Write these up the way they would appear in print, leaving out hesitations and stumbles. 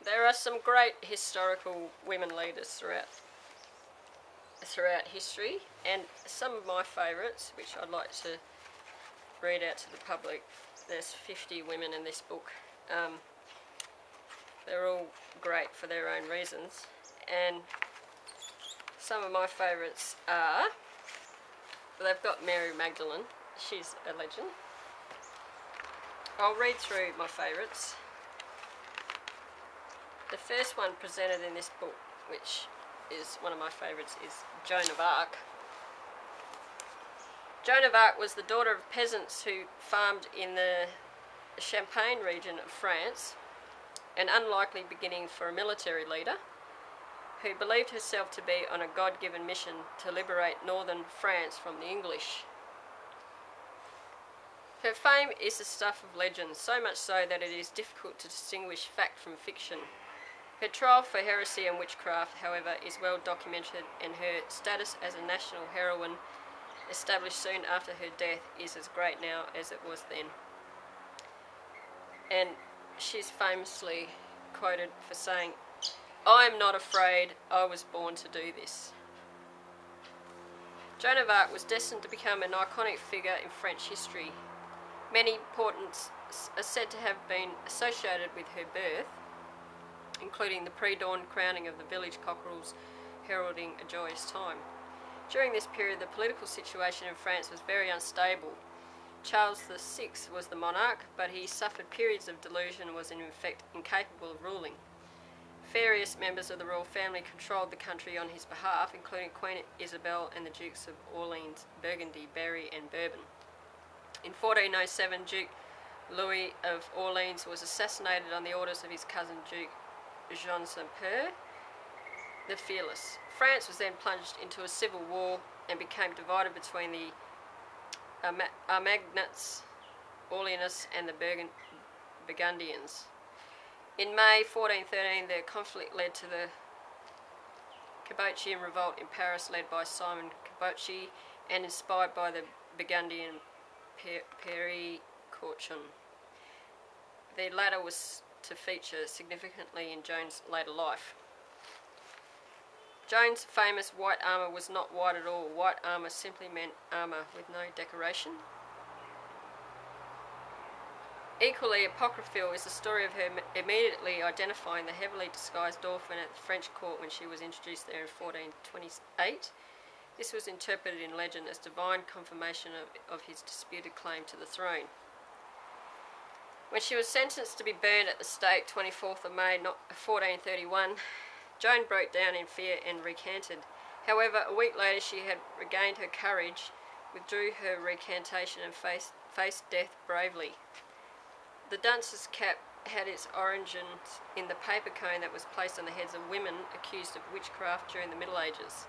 There are some great historical women leaders throughout history, and some of my favourites, which I'd like to read out to the public. There's 50 women in this book. They're all great for their own reasons, and some of my favourites are, they've got Mary Magdalene, she's a legend. I'll read through my favourites. The first one presented in this book, which is one of my favourites, is Joan of Arc. Joan of Arc was the daughter of peasants who farmed in the Champagne region of France, an unlikely beginning for a military leader who believed herself to be on a God-given mission to liberate northern France from the English. Her fame is the stuff of legend, so much so that it is difficult to distinguish fact from fiction. Her trial for heresy and witchcraft, however, is well documented, and her status as a national heroine, established soon after her death, is as great now as it was then. And she's famously quoted for saying, "I am not afraid, I was born to do this." Joan of Arc was destined to become an iconic figure in French history. Many portents are said to have been associated with her birth, including the pre-dawn crowning of the village cockerels, heralding a joyous time. During this period, the political situation in France was very unstable. Charles VI was the monarch, but he suffered periods of delusion and was in effect incapable of ruling. Various members of the royal family controlled the country on his behalf, including Queen Isabel and the Dukes of Orleans, Burgundy, Berry and Bourbon. In 1407, Duke Louis of Orleans was assassinated on the orders of his cousin Duke Jean Saint-Père, the Fearless. France was then plunged into a civil war and became divided between the Armagnacs, Orleanists and the Burgundians. In May 1413, the conflict led to the Cabotian revolt in Paris, led by Simon Cabocci and inspired by the Burgundian Péricourchon. The latter was to feature significantly in Joan's later life. Joan's famous white armour was not white at all. White armour simply meant armour with no decoration. Equally apocryphal is the story of her immediately identifying the heavily disguised dauphin at the French court when she was introduced there in 1428. This was interpreted in legend as divine confirmation of his disputed claim to the throne. When she was sentenced to be burned at the stake 24th of May 1431, Joan broke down in fear and recanted. However, a week later she had regained her courage, withdrew her recantation and faced death bravely. The dunce's cap had its origins in the paper cone that was placed on the heads of women accused of witchcraft during the Middle Ages.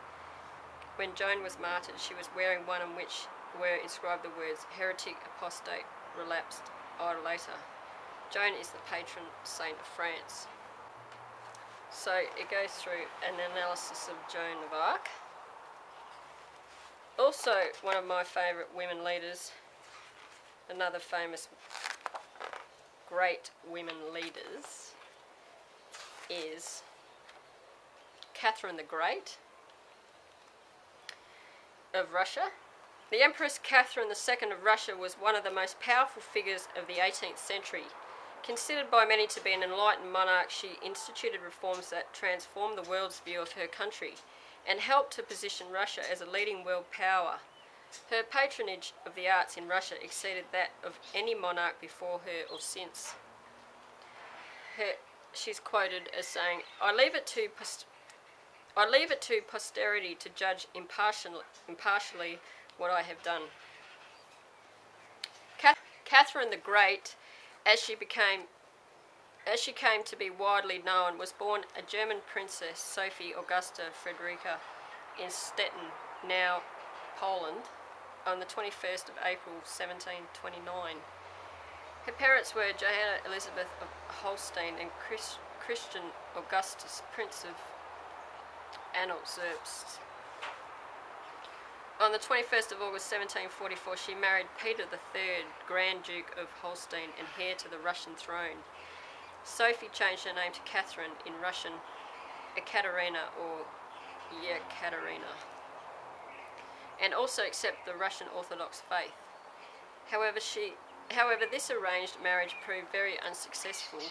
When Joan was martyred, she was wearing one on which were inscribed the words heretic, apostate, relapsed, idolater. Joan is the patron saint of France. So it goes through an analysis of Joan of Arc. Also, one of my favourite women leaders, another famous great women leaders, is Catherine the Great of Russia. The Empress Catherine II of Russia was one of the most powerful figures of the 18th century. Considered by many to be an enlightened monarch, she instituted reforms that transformed the world's view of her country and helped to position Russia as a leading world power. Her patronage of the arts in Russia exceeded that of any monarch before her or since. She's quoted as saying, I leave it to posterity to judge impartially what I have done. Catherine the Great, as she came to be widely known, was born a German princess, Sophie Augusta Frederica, in Stettin, now Poland, on the 21st of April 1729. Her parents were Johanna Elizabeth of Holstein and Christian Augustus, Prince of Anhalt-Zerbst. On the 21st of August 1744, she married Peter III, Grand Duke of Holstein and heir to the Russian throne. Sophie changed her name to Catherine, in Russian Ekaterina or Yekaterina, and also accept the Russian Orthodox faith. However, this arranged marriage proved very unsuccessful,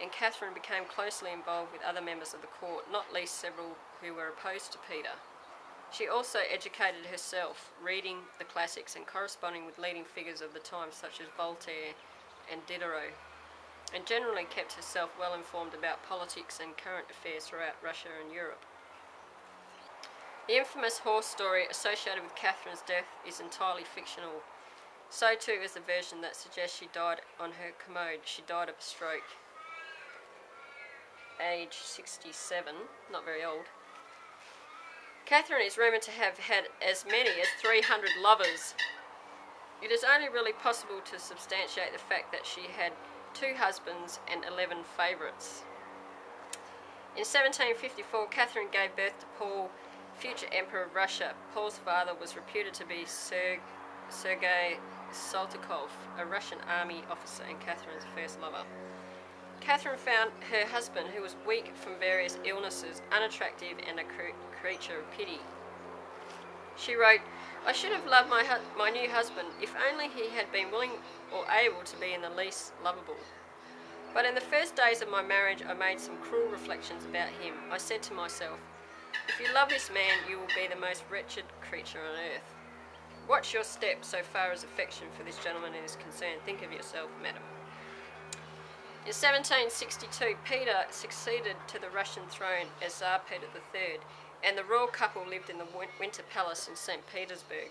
and Catherine became closely involved with other members of the court, not least several who were opposed to Peter. She also educated herself, reading the classics and corresponding with leading figures of the time such as Voltaire and Diderot, and generally kept herself well informed about politics and current affairs throughout Russia and Europe. The infamous horse story associated with Catherine's death is entirely fictional. So too is the version that suggests she died on her commode. She died of a stroke. Age 67, not very old. Catherine is rumoured to have had as many as 300 lovers. It is only really possible to substantiate the fact that she had 2 husbands and 11 favourites. In 1754, Catherine gave birth to Paul, future Emperor of Russia. Paul's father was reputed to be Sergei Saltykov, a Russian army officer and Catherine's first lover. Catherine found her husband, who was weak from various illnesses, unattractive and a creature of pity. She wrote, "I should have loved my new husband if only he had been willing or able to be in the least lovable. But in the first days of my marriage I made some cruel reflections about him. I said to myself, if you love this man you will be the most wretched creature on earth. Watch your step so far as affection for this gentleman is concerned. Think of yourself, madam." In 1762, Peter succeeded to the Russian throne as Tsar Peter III, and the royal couple lived in the Winter Palace in St. Petersburg.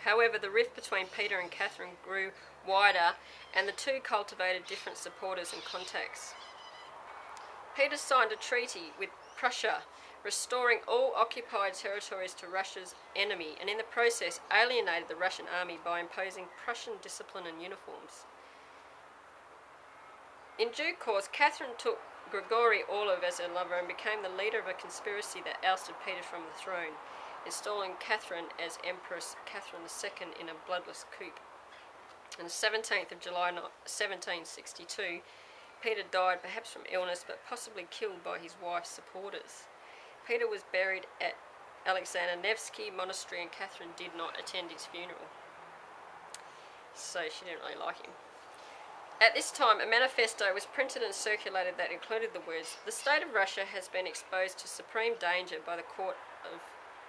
However, the rift between Peter and Catherine grew wider, and the two cultivated different supporters and contacts. Peter signed a treaty with Prussia, restoring all occupied territories to Russia's enemy, and in the process alienated the Russian army by imposing Prussian discipline and uniforms. In due course, Catherine took Grigory Orlov as her lover and became the leader of a conspiracy that ousted Peter from the throne, installing Catherine as Empress Catherine II in a bloodless coup. On the 17th of July 1762, Peter died, perhaps from illness, but possibly killed by his wife's supporters. Peter was buried at Alexander Nevsky Monastery, and Catherine did not attend his funeral. So she didn't really like him. At this time, a manifesto was printed and circulated that included the words, "The state of Russia has been exposed to supreme danger by the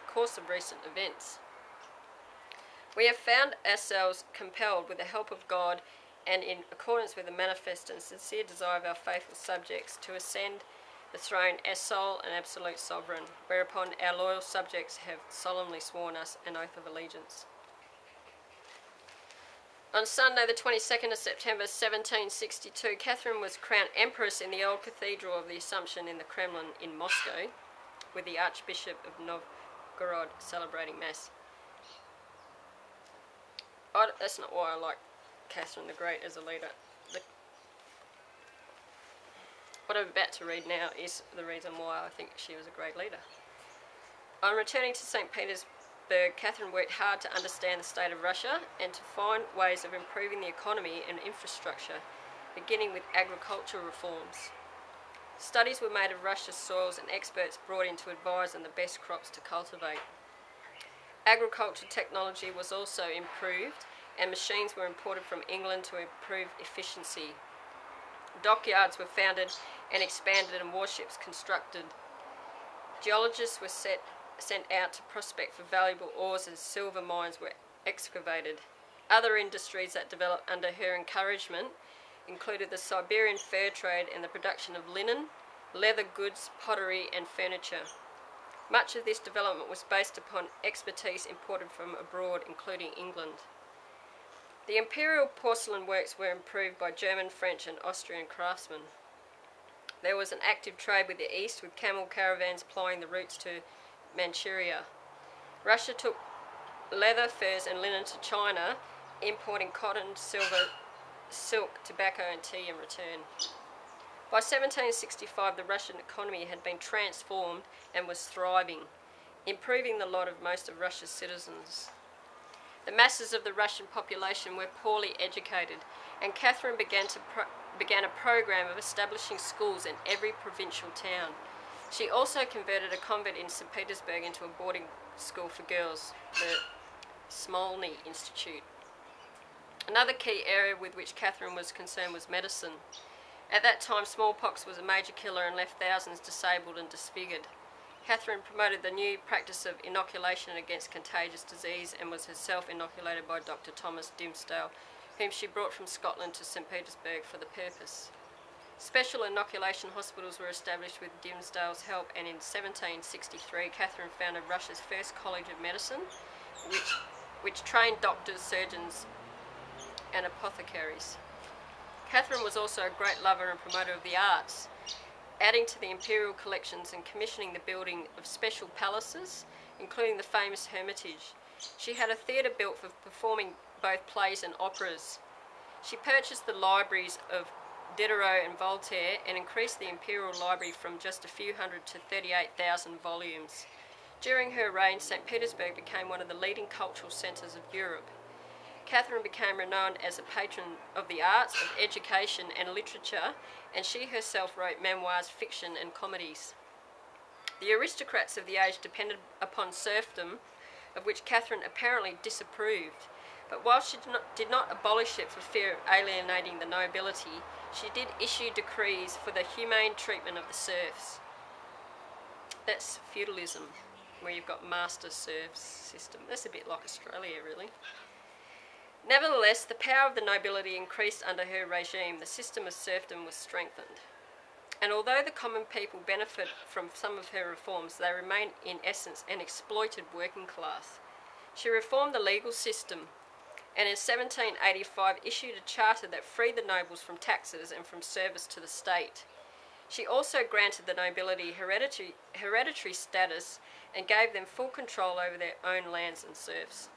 course of recent events. We have found ourselves compelled, with the help of God and in accordance with the manifest and sincere desire of our faithful subjects, to ascend the throne as sole and absolute sovereign, whereupon our loyal subjects have solemnly sworn us an oath of allegiance." On Sunday, the 22nd of September 1762, Catherine was crowned Empress in the old Cathedral of the Assumption in the Kremlin in Moscow, with the Archbishop of Novgorod celebrating Mass. That's not why I like Catherine the Great as a leader. What I'm about to read now is the reason why I think she was a great leader. On returning to St. Petersburg, Catherine worked hard to understand the state of Russia and to find ways of improving the economy and infrastructure, beginning with agricultural reforms. Studies were made of Russia's soils and experts brought in to advise on the best crops to cultivate. Agricultural technology was also improved, and machines were imported from England to improve efficiency. Dockyards were founded and expanded and warships constructed. Geologists were sent out to prospect for valuable ores, and silver mines were excavated. Other industries that developed under her encouragement included the Siberian fur trade and the production of linen, leather goods, pottery and furniture. Much of this development was based upon expertise imported from abroad, including England. The imperial porcelain works were improved by German, French and Austrian craftsmen. There was an active trade with the East, with camel caravans plying the routes to Manchuria. Russia took leather, furs and linen to China, importing cotton, silver, silk, tobacco and tea in return. By 1765 the Russian economy had been transformed and was thriving, improving the lot of most of Russia's citizens. The masses of the Russian population were poorly educated, and Catherine began to began a program of establishing schools in every provincial town. She also converted a convent in St. Petersburg into a boarding school for girls, the Smolny Institute. Another key area with which Catherine was concerned was medicine. At that time, smallpox was a major killer and left thousands disabled and disfigured. Catherine promoted the new practice of inoculation against contagious disease and was herself inoculated by Dr. Thomas Dimsdale, whom she brought from Scotland to St. Petersburg for the purpose. Special inoculation hospitals were established with Dimsdale's help, and in 1763 Catherine founded Russia's first college of medicine, which trained doctors, surgeons and apothecaries. Catherine was also a great lover and promoter of the arts, adding to the imperial collections and commissioning the building of special palaces, including the famous Hermitage. She had a theatre built for performing both plays and operas. She purchased the libraries of Diderot and Voltaire and increased the imperial library from just a few hundred to 38,000 volumes. During her reign, St. Petersburg became one of the leading cultural centres of Europe. Catherine became renowned as a patron of the arts, of education and literature, and she herself wrote memoirs, fiction and comedies. The aristocrats of the age depended upon serfdom, of which Catherine apparently disapproved, but while she did not abolish it for fear of alienating the nobility, she did issue decrees for the humane treatment of the serfs. That's feudalism, where you've got master-serfs system. That's a bit like Australia, really. Nevertheless, the power of the nobility increased under her regime. The system of serfdom was strengthened. And although the common people benefited from some of her reforms, they remained in essence an exploited working class. She reformed the legal system and in 1785 issued a charter that freed the nobles from taxes and from service to the state. She also granted the nobility hereditary status and gave them full control over their own lands and serfs.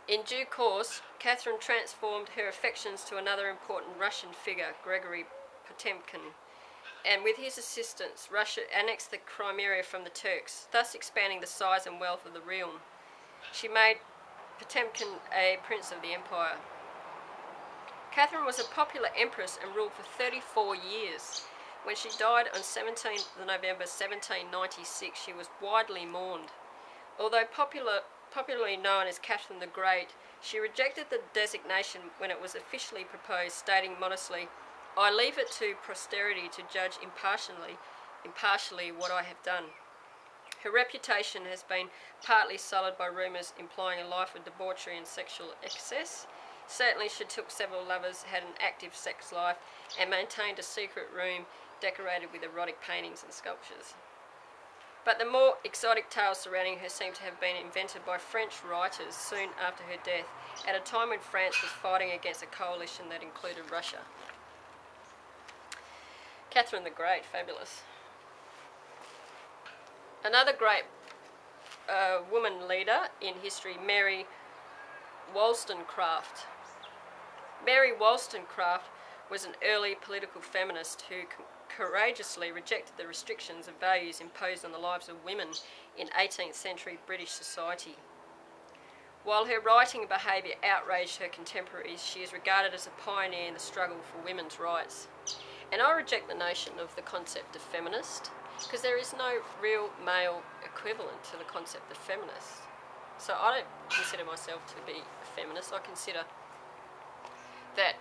In due course, Catherine transformed her affections to another important Russian figure, Gregory Potemkin, and with his assistance, Russia annexed the Crimea from the Turks, thus expanding the size and wealth of the realm. She made Potemkin a prince of the empire. Catherine was a popular empress and ruled for 34 years. When she died on 17th November 1796, she was widely mourned. Although popularly known as Catherine the Great, she rejected the designation when it was officially proposed, stating modestly, "I leave it to posterity to judge impartially what I have done." Her reputation has been partly sullied by rumours implying a life of debauchery and sexual excess. Certainly she took several lovers, had an active sex life, and maintained a secret room decorated with erotic paintings and sculptures. But the more exotic tales surrounding her seem to have been invented by French writers soon after her death, at a time when France was fighting against a coalition that included Russia. Catherine the Great, fabulous. Another great woman leader in history, Mary Wollstonecraft. Mary Wollstonecraft was an early political feminist who courageously rejected the restrictions and values imposed on the lives of women in 18th century British society. While her writing and behaviour outraged her contemporaries, she is regarded as a pioneer in the struggle for women's rights. And I reject the notion of the concept of feminist, because there is no real male equivalent to the concept of feminist. So I don't consider myself to be a feminist. I consider that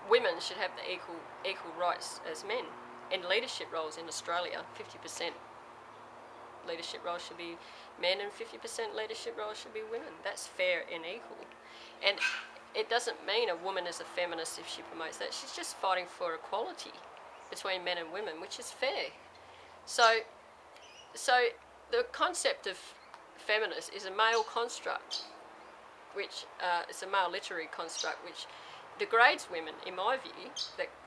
women should have the equal rights as men. In leadership roles in Australia, 50% leadership roles should be men and 50% leadership roles should be women. That's fair and equal. And it doesn't mean a woman is a feminist if she promotes that. She's just fighting for equality between men and women, which is fair. So the concept of feminist is a male construct, which is a male literary construct, which degrades women, in my view.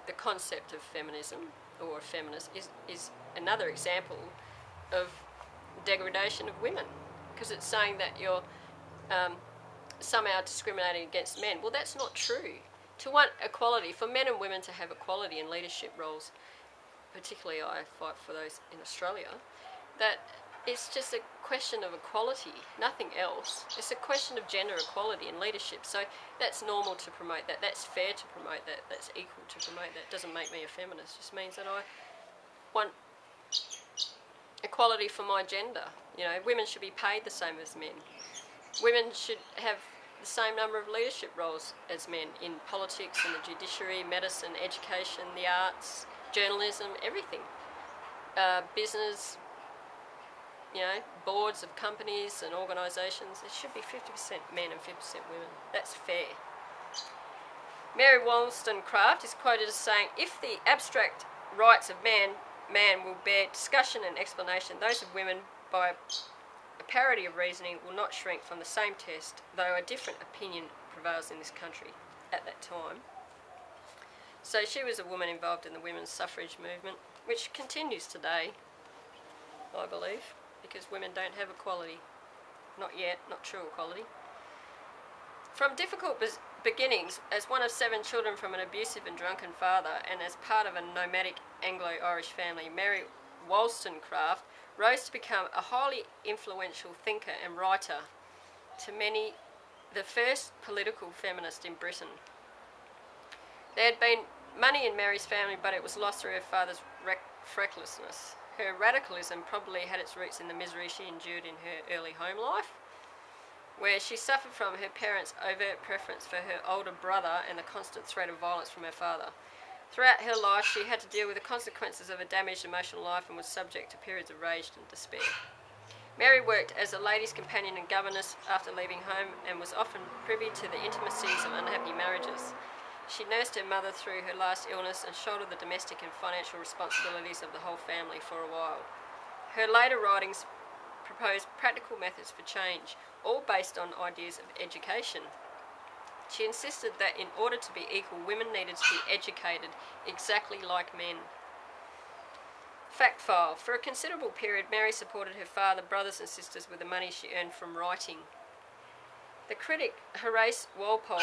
The concept of feminism or a feminist is another example of degradation of women, because it's saying that you're somehow discriminating against men. Well, that's not true. To want equality, for men and women to have equality in leadership roles, particularly I fight for those in Australia, that it's just a question of equality, nothing else. It's a question of gender equality in leadership. So that's normal to promote that. That's fair to promote that. That's equal to promote that. Doesn't make me a feminist. It just means that I want equality for my gender. You know, women should be paid the same as men. Women should have the same number of leadership roles as men in politics, in the judiciary, medicine, education, the arts, journalism, everything. Business, you know, boards of companies and organisations, it should be 50% men and 50% women. That's fair. Mary Wollstonecraft is quoted as saying, "If the abstract rights of man will bear discussion and explanation, those of women, by a parity of reasoning, will not shrink from the same test, though a different opinion prevails in this country," at that time. So she was a woman involved in the women's suffrage movement, which continues today, I believe, because women don't have equality. Not yet, not true equality. From difficult beginnings, as one of 7 children from an abusive and drunken father, and as part of a nomadic Anglo-Irish family, Mary Wollstonecraft rose to become a highly influential thinker and writer, to many the first political feminist in Britain. There had been money in Mary's family, but it was lost through her father's recklessness. Her radicalism probably had its roots in the misery she endured in her early home life, where she suffered from her parents' overt preference for her older brother and the constant threat of violence from her father. Throughout her life, she had to deal with the consequences of a damaged emotional life and was subject to periods of rage and despair. Mary worked as a ladies' companion and governess after leaving home and was often privy to the intimacies of unhappy marriages. She nursed her mother through her last illness and shouldered the domestic and financial responsibilities of the whole family for a while. Her later writings proposed practical methods for change, all based on ideas of education. She insisted that in order to be equal, women needed to be educated exactly like men. Fact file. For a considerable period, Mary supported her father, brothers and sisters with the money she earned from writing. The critic Horace Walpole,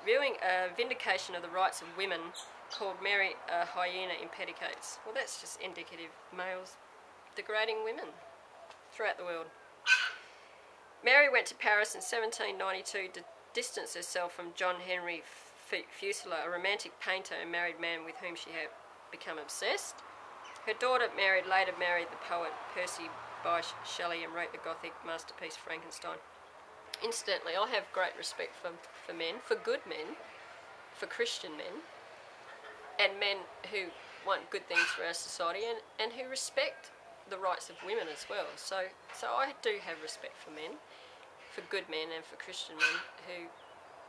reviewing a vindication of the rights of women, called Mary a hyena in petticoats. Well, that's just indicative of males degrading women throughout the world. Mary went to Paris in 1792 to distance herself from John Henry Fuselier, a romantic painter and married man with whom she had become obsessed. Her daughter later married the poet Percy Bysshe Shelley and wrote the Gothic masterpiece Frankenstein. Incidentally, I have great respect for men, for good men, for Christian men, and men who want good things for our society and who respect the rights of women as well. So I do have respect for men, for good men and for Christian men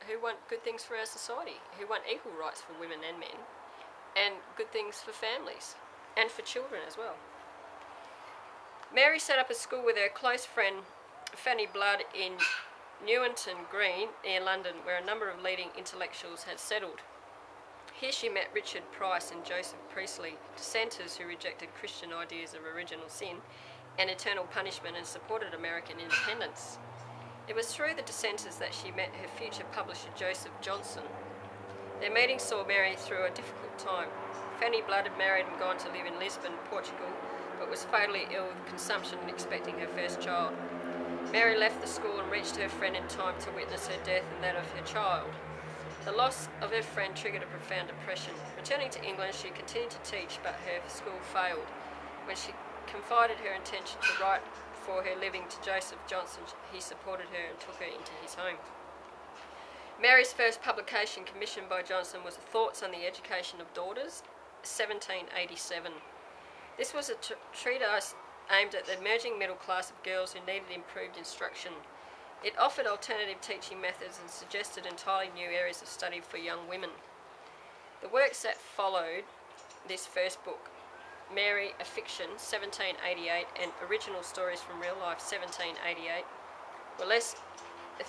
who want good things for our society, who want equal rights for women and men, and good things for families and for children as well. Mary set up a school with her close friend Fanny Blood in Newington Green near London, where a number of leading intellectuals had settled. Here she met Richard Price and Joseph Priestley, dissenters who rejected Christian ideas of original sin and eternal punishment and supported American independence. It was through the dissenters that she met her future publisher Joseph Johnson. Their meeting saw Mary through a difficult time. Fanny Blood had married and gone to live in Lisbon, Portugal, but was fatally ill with consumption and expecting her first child. Mary left the school and reached her friend in time to witness her death and that of her child. The loss of her friend triggered a profound depression. Returning to England, she continued to teach, but her school failed. When she confided her intention to write for her living to Joseph Johnson, he supported her and took her into his home. Mary's first publication, commissioned by Johnson, was Thoughts on the Education of Daughters, 1787. This was a treatise aimed at the emerging middle class of girls who needed improved instruction. It offered alternative teaching methods and suggested entirely new areas of study for young women. The works that followed this first book, Mary, a Fiction, 1788, and Original Stories from Real Life, 1788, were less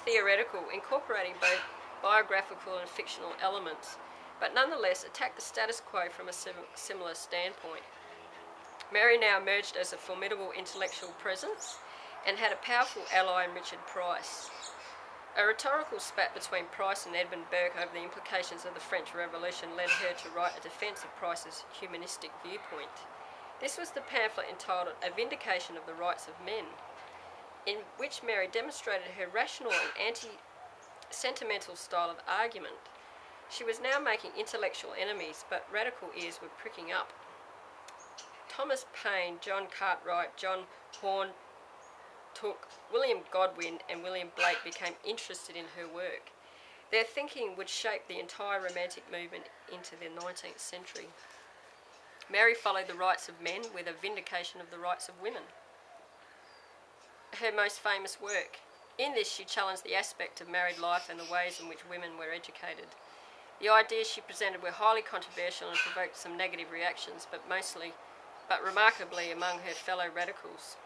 theoretical, incorporating both biographical and fictional elements, but nonetheless attacked the status quo from a similar standpoint. Mary now emerged as a formidable intellectual presence and had a powerful ally in Richard Price. A rhetorical spat between Price and Edmund Burke over the implications of the French Revolution led her to write a defence of Price's humanistic viewpoint. This was the pamphlet entitled A Vindication of the Rights of Men, in which Mary demonstrated her rational and anti-sentimental style of argument. She was now making intellectual enemies, but radical ears were pricking up. Thomas Paine, John Cartwright, John Horne Tooke, William Godwin and William Blake became interested in her work. Their thinking would shape the entire Romantic movement into the 19th century. Mary followed the rights of men with a vindication of the rights of women. Her most famous work. In this she challenged the aspect of married life and the ways in which women were educated. The ideas she presented were highly controversial and provoked some negative reactions, but remarkably among her fellow radicals.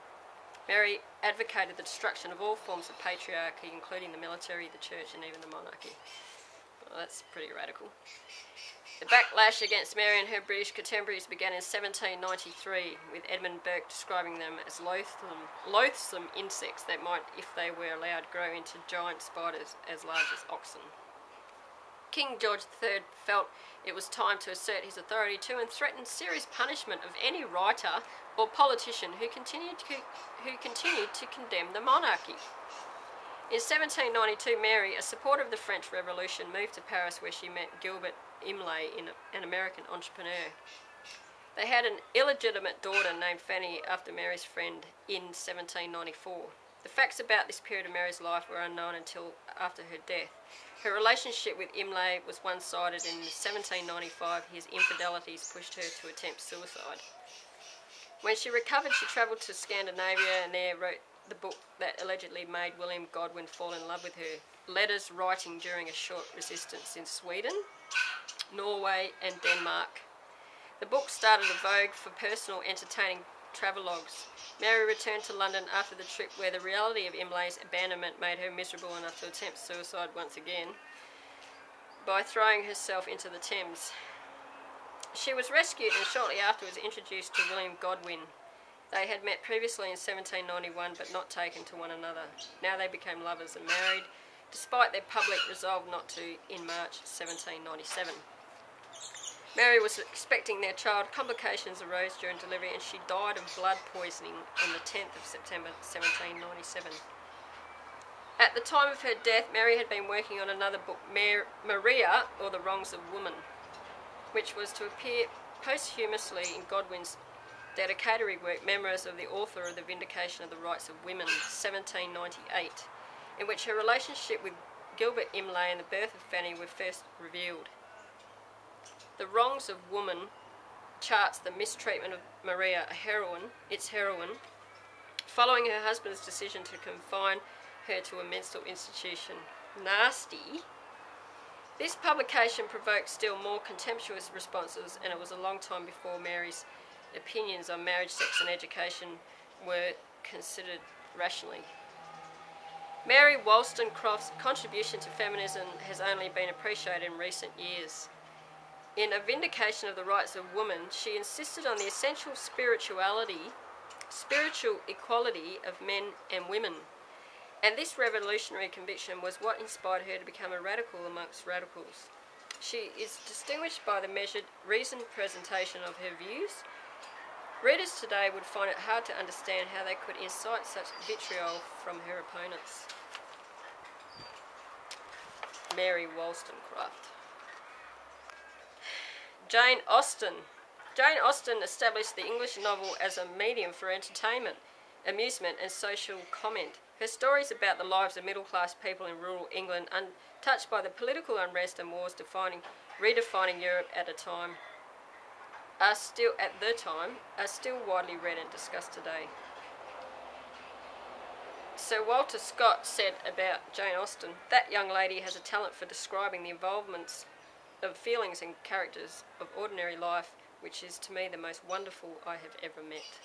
Mary advocated the destruction of all forms of patriarchy, including the military, the church and even the monarchy. Well, that's pretty radical. The backlash against Mary and her British contemporaries began in 1793, with Edmund Burke describing them as loathsome insects that might, if they were allowed, grow into giant spiders as large as oxen. King George III felt it was time to assert his authority too, and threatened serious punishment of any writer or politician who continued to condemn the monarchy. In 1792, Mary, a supporter of the French Revolution, moved to Paris, where she met Gilbert Imlay, an American entrepreneur. They had an illegitimate daughter named Fanny after Mary's friend in 1794. The facts about this period of Mary's life were unknown until after her death. Her relationship with Imlay was one-sided, and in 1795 his infidelities pushed her to attempt suicide. When she recovered, she travelled to Scandinavia and there wrote the book that allegedly made William Godwin fall in love with her, letters writing during a short resistance in Sweden, Norway and Denmark. The book started a vogue for personal, entertaining travelogues. Mary returned to London after the trip, where the reality of Imlay's abandonment made her miserable enough to attempt suicide once again by throwing herself into the Thames. She was rescued and shortly afterwards introduced to William Godwin. They had met previously in 1791 but not taken to one another. Now they became lovers and married, despite their public resolve not to in March 1797. Mary was expecting their child. Complications arose during delivery and she died of blood poisoning on the 10th of September 1797. At the time of her death, Mary had been working on another book, Maria, or The Wrongs of Woman, which was to appear posthumously in Godwin's dedicatory work, Memoirs of the Author of the Vindication of the Rights of Women, 1798, in which her relationship with Gilbert Imlay and the birth of Fanny were first revealed. The Wrongs of Woman charts the mistreatment of Maria, its heroine, following her husband's decision to confine her to a mental institution. Nasty. This publication provoked still more contemptuous responses, and it was a long time before Mary's opinions on marriage, sex and education were considered rationally. Mary Wollstonecraft's contribution to feminism has only been appreciated in recent years. In A Vindication of the Rights of Woman, she insisted on the essential spiritual equality of men and women. And this revolutionary conviction was what inspired her to become a radical amongst radicals. She is distinguished by the measured, reasoned presentation of her views. Readers today would find it hard to understand how they could incite such vitriol from her opponents. Mary Wollstonecraft. Jane Austen. Jane Austen established the English novel as a medium for entertainment, amusement and social comment. Her stories about the lives of middle-class people in rural England, untouched by the political unrest and wars redefining Europe at the time, are still widely read and discussed today. Sir Walter Scott said about Jane Austen, "That young lady has a talent for describing the involvements of feelings and characters of ordinary life, which is to me the most wonderful I have ever met."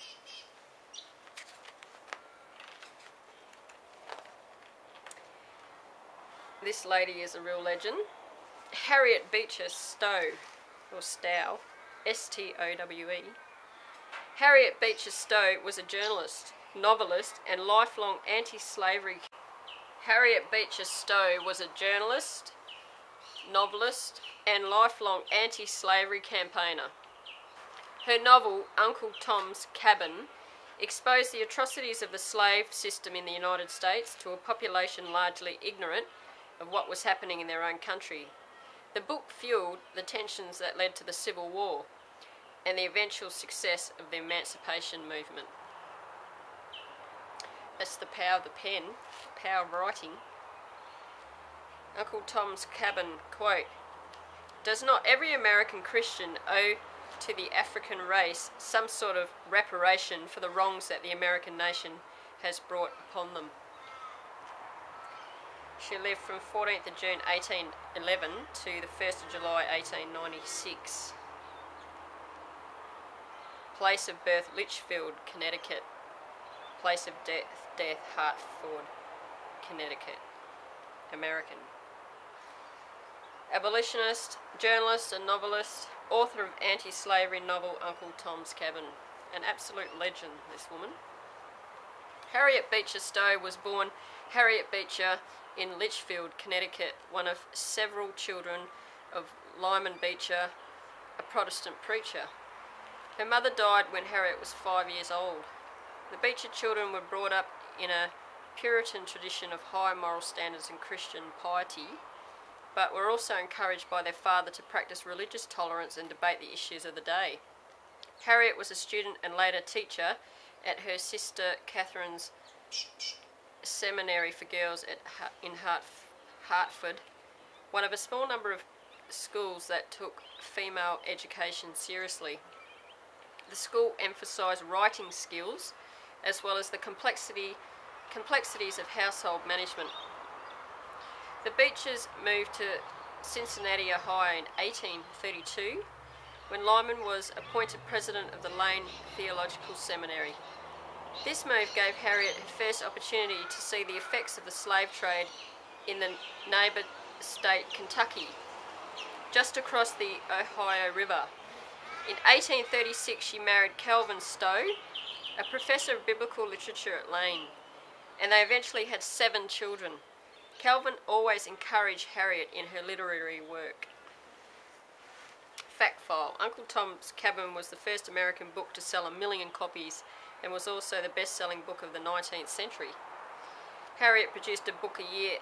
This lady is a real legend. Harriet Beecher Stowe, or Stowe, S-T-O-W-E. Harriet Beecher Stowe was a journalist, novelist, and lifelong anti-slavery. Harriet Beecher Stowe was a journalist, novelist, and lifelong anti-slavery campaigner. Her novel, Uncle Tom's Cabin, exposed the atrocities of the slave system in the United States to a population largely ignorant of what was happening in their own country. The book fueled the tensions that led to the Civil War and the eventual success of the emancipation movement. That's the power of the pen, the power of writing. Uncle Tom's Cabin, quote, "Does not every American Christian owe to the African race some sort of reparation for the wrongs that the American nation has brought upon them?" She lived from 14th of June 1811 to the 1st of July 1896. Place of birth, Litchfield, Connecticut. Place of death, Hartford, Connecticut. American. Abolitionist, journalist and novelist, author of anti-slavery novel Uncle Tom's Cabin. An absolute legend, this woman. Harriet Beecher Stowe was born Harriet Beecher in Litchfield, Connecticut, one of several children of Lyman Beecher, a Protestant preacher. Her mother died when Harriet was 5 years old. The Beecher children were brought up in a Puritan tradition of high moral standards and Christian piety, but were also encouraged by their father to practice religious tolerance and debate the issues of the day. Harriet was a student and later teacher at her sister Catherine's seminary for girls in Hartford, one of a small number of schools that took female education seriously. The school emphasised writing skills as well as the complexities of household management. The Beechers moved to Cincinnati, Ohio in 1832 when Lyman was appointed president of the Lane Theological Seminary. This move gave Harriet her first opportunity to see the effects of the slave trade in the neighbour state Kentucky, just across the Ohio River. In 1836 she married Calvin Stowe, a professor of biblical literature at Lane, and they eventually had 7 children. Calvin always encouraged Harriet in her literary work. Fact file: Uncle Tom's Cabin was the first American book to sell 1 million copies and was also the best-selling book of the 19th century. Harriet produced a book a year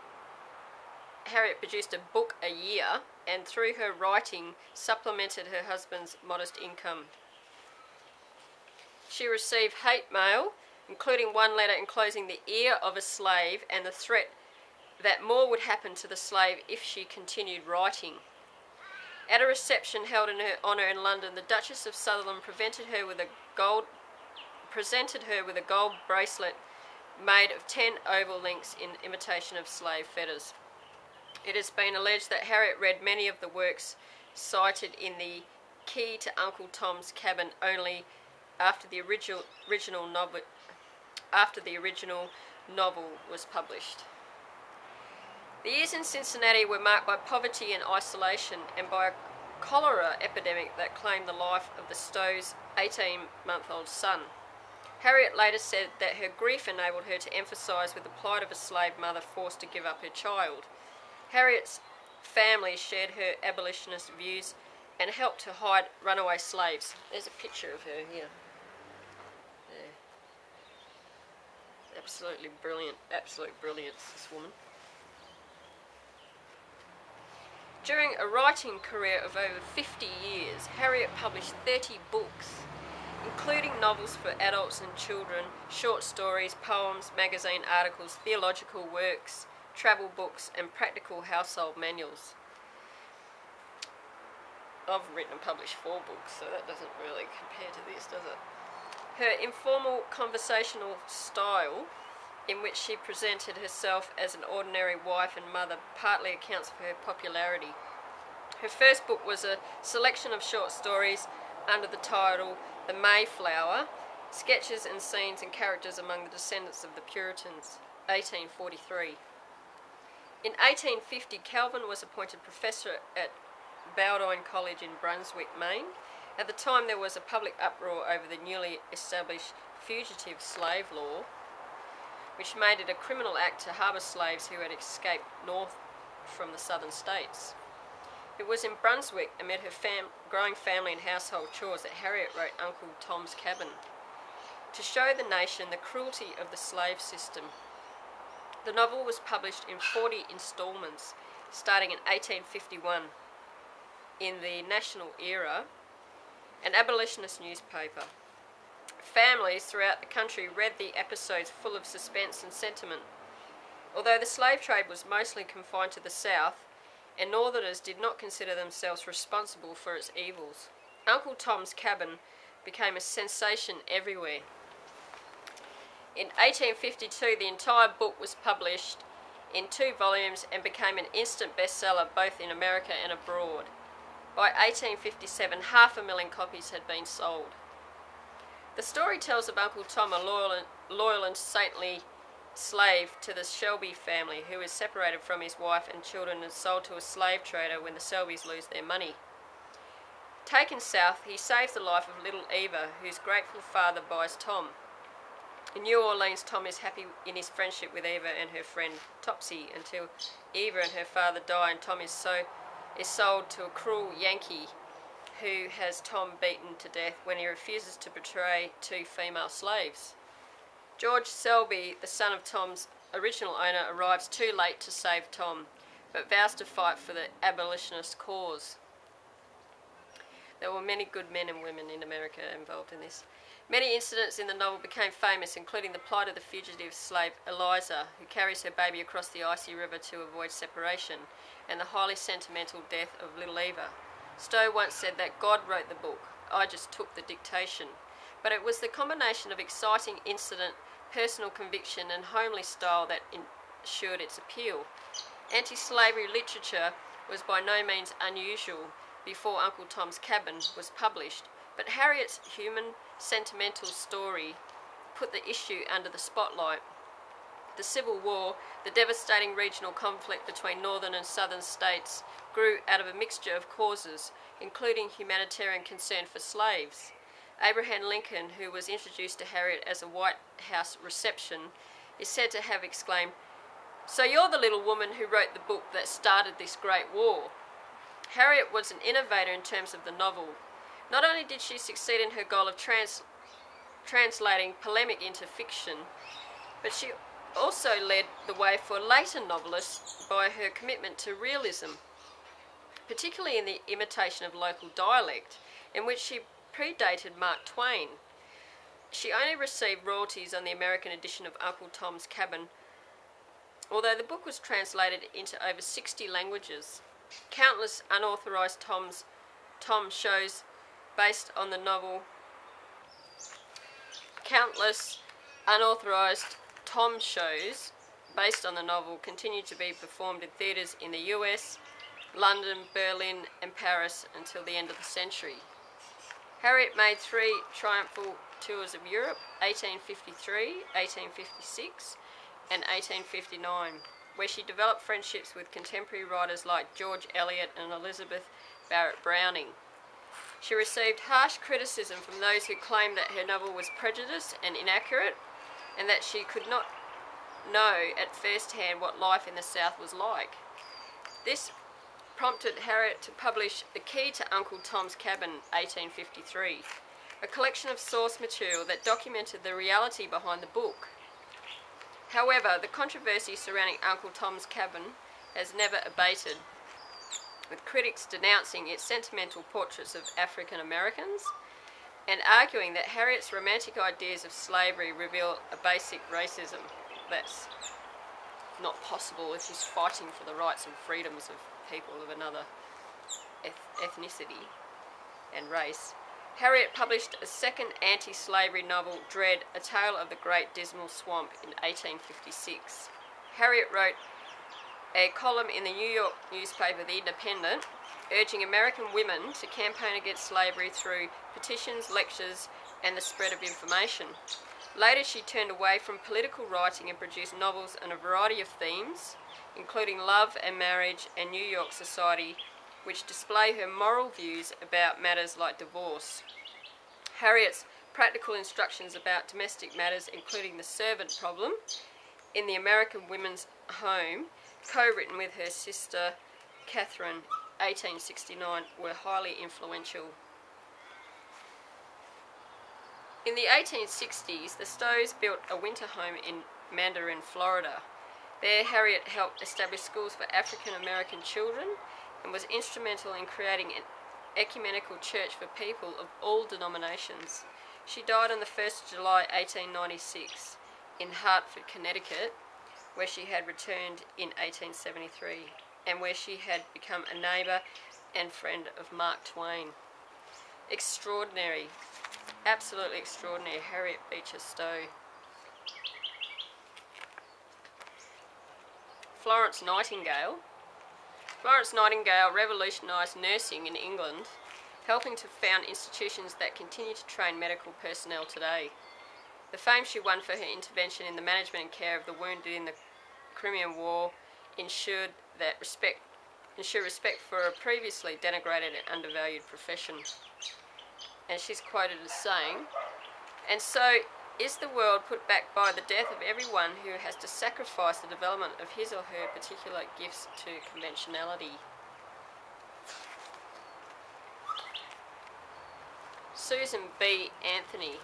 and through her writing supplemented her husband's modest income. She received hate mail, including one letter enclosing the ear of a slave and the threat that more would happen to the slave if she continued writing. At a reception held in her honour in London, the Duchess of Sutherland presented her with a gold bracelet made of 10 oval links in imitation of slave fetters. It has been alleged that Harriet read many of the works cited in the Key to Uncle Tom's Cabin only after the original novel was published. The years in Cincinnati were marked by poverty and isolation and by a cholera epidemic that claimed the life of the Stowe's 18-month-old son. Harriet later said that her grief enabled her to emphasise with the plight of a slave mother forced to give up her child. Harriet's family shared her abolitionist views and helped to hide runaway slaves. There's a picture of her here. There. Absolutely brilliant, absolute brilliance, this woman. During a writing career of over 50 years, Harriet published 30 books, including novels for adults and children, short stories, poems, magazine articles, theological works, travel books, and practical household manuals. I've written and published 4 books, so that doesn't really compare to this, does it? Her informal conversational style, in which she presented herself as an ordinary wife and mother, partly accounts for her popularity. Her first book was a selection of short stories under the title The Mayflower, Sketches and Scenes and Characters Among the Descendants of the Puritans, 1843. In 1850, Calvin was appointed professor at Bowdoin College in Brunswick, Maine. At the time, there was a public uproar over the newly established fugitive slave law, which made it a criminal act to harbour slaves who had escaped north from the southern states. It was in Brunswick, amid her growing family and household chores, that Harriet wrote Uncle Tom's Cabin, to show the nation the cruelty of the slave system. The novel was published in 40 instalments, starting in 1851, in the National Era, an abolitionist newspaper. Families throughout the country read the episodes full of suspense and sentiment. Although the slave trade was mostly confined to the South, and Northerners did not consider themselves responsible for its evils, Uncle Tom's Cabin became a sensation everywhere. In 1852, the entire book was published in 2 volumes and became an instant bestseller both in America and abroad. By 1857, 500,000 copies had been sold. The story tells of Uncle Tom, a loyal and saintly slave to the Shelby family, who is separated from his wife and children and sold to a slave trader when the Selbys lose their money. Taken south, he saves the life of little Eva, whose grateful father buys Tom. In New Orleans, Tom is happy in his friendship with Eva and her friend Topsy until Eva and her father die, and Tom is sold to a cruel Yankee who has Tom beaten to death when he refuses to betray 2 female slaves. George Selby, the son of Tom's original owner, arrives too late to save Tom, but vows to fight for the abolitionist cause. There were many good men and women in America involved in this. Many incidents in the novel became famous, including the plight of the fugitive slave Eliza, who carries her baby across the icy river to avoid separation, and the highly sentimental death of little Eva. Stowe once said that God wrote the book, I just took the dictation. But it was the combination of exciting incident, personal conviction and homely style that ensured its appeal. Anti-slavery literature was by no means unusual before Uncle Tom's Cabin was published, but Harriet's human, sentimental story put the issue under the spotlight. The Civil War, the devastating regional conflict between northern and southern states, grew out of a mixture of causes, including humanitarian concern for slaves. Abraham Lincoln, who was introduced to Harriet as a White House reception, is said to have exclaimed, "So you're the little woman who wrote the book that started this great war." Harriet was an innovator in terms of the novel. Not only did she succeed in her goal of translating polemic into fiction, but she also led the way for later novelists by her commitment to realism, particularly in the imitation of local dialect, in which she predated Mark Twain. She only received royalties on the American edition of Uncle Tom's Cabin, although the book was translated into over 60 languages. Countless unauthorised Tom shows based on the novel continue to be performed in theatres in the US, London, Berlin and Paris until the end of the century. Harriet made 3 triumphal tours of Europe, 1853, 1856 and 1859, where she developed friendships with contemporary writers like George Eliot and Elizabeth Barrett Browning. She received harsh criticism from those who claimed that her novel was prejudiced and inaccurate, and that she could not know at first hand what life in the South was like. This prompted Harriet to publish The Key to Uncle Tom's Cabin, 1853, a collection of source material that documented the reality behind the book. However, the controversy surrounding Uncle Tom's Cabin has never abated, with critics denouncing its sentimental portraits of African Americans and arguing that Harriet's romantic ideas of slavery reveal a basic racism that's not possible if she's fighting for the rights and freedoms of people of another ethnicity and race. Harriet published a second anti-slavery novel, Dread, A Tale of the Great Dismal Swamp, in 1856. Harriet wrote a column in the New York newspaper The Independent, urging American women to campaign against slavery through petitions, lectures, and the spread of information. Later, she turned away from political writing and produced novels on a variety of themes, including love and marriage and New York society, which display her moral views about matters like divorce. Harriet's practical instructions about domestic matters, including the servant problem, in the American Women's Home, co-written with her sister Catherine 1869 were highly influential. In the 1860s, the Stows built a winter home in Mandarin, Florida. There, Harriet helped establish schools for African American children and was instrumental in creating an ecumenical church for people of all denominations. She died on the 1st of July 1896 in Hartford, Connecticut, where she had returned in 1873 and where she had become a neighbour and friend of Mark Twain. Extraordinary, absolutely extraordinary, Harriet Beecher Stowe. Florence Nightingale. Florence Nightingale revolutionised nursing in England, helping to found institutions that continue to train medical personnel today. The fame she won for her intervention in the management and care of the wounded in the Crimean War ensured respect for a previously denigrated and undervalued profession. And she's quoted as saying, "And so is the world put back by the death of everyone who has to sacrifice the development of his or her particular gifts to conventionality." Susan B. Anthony.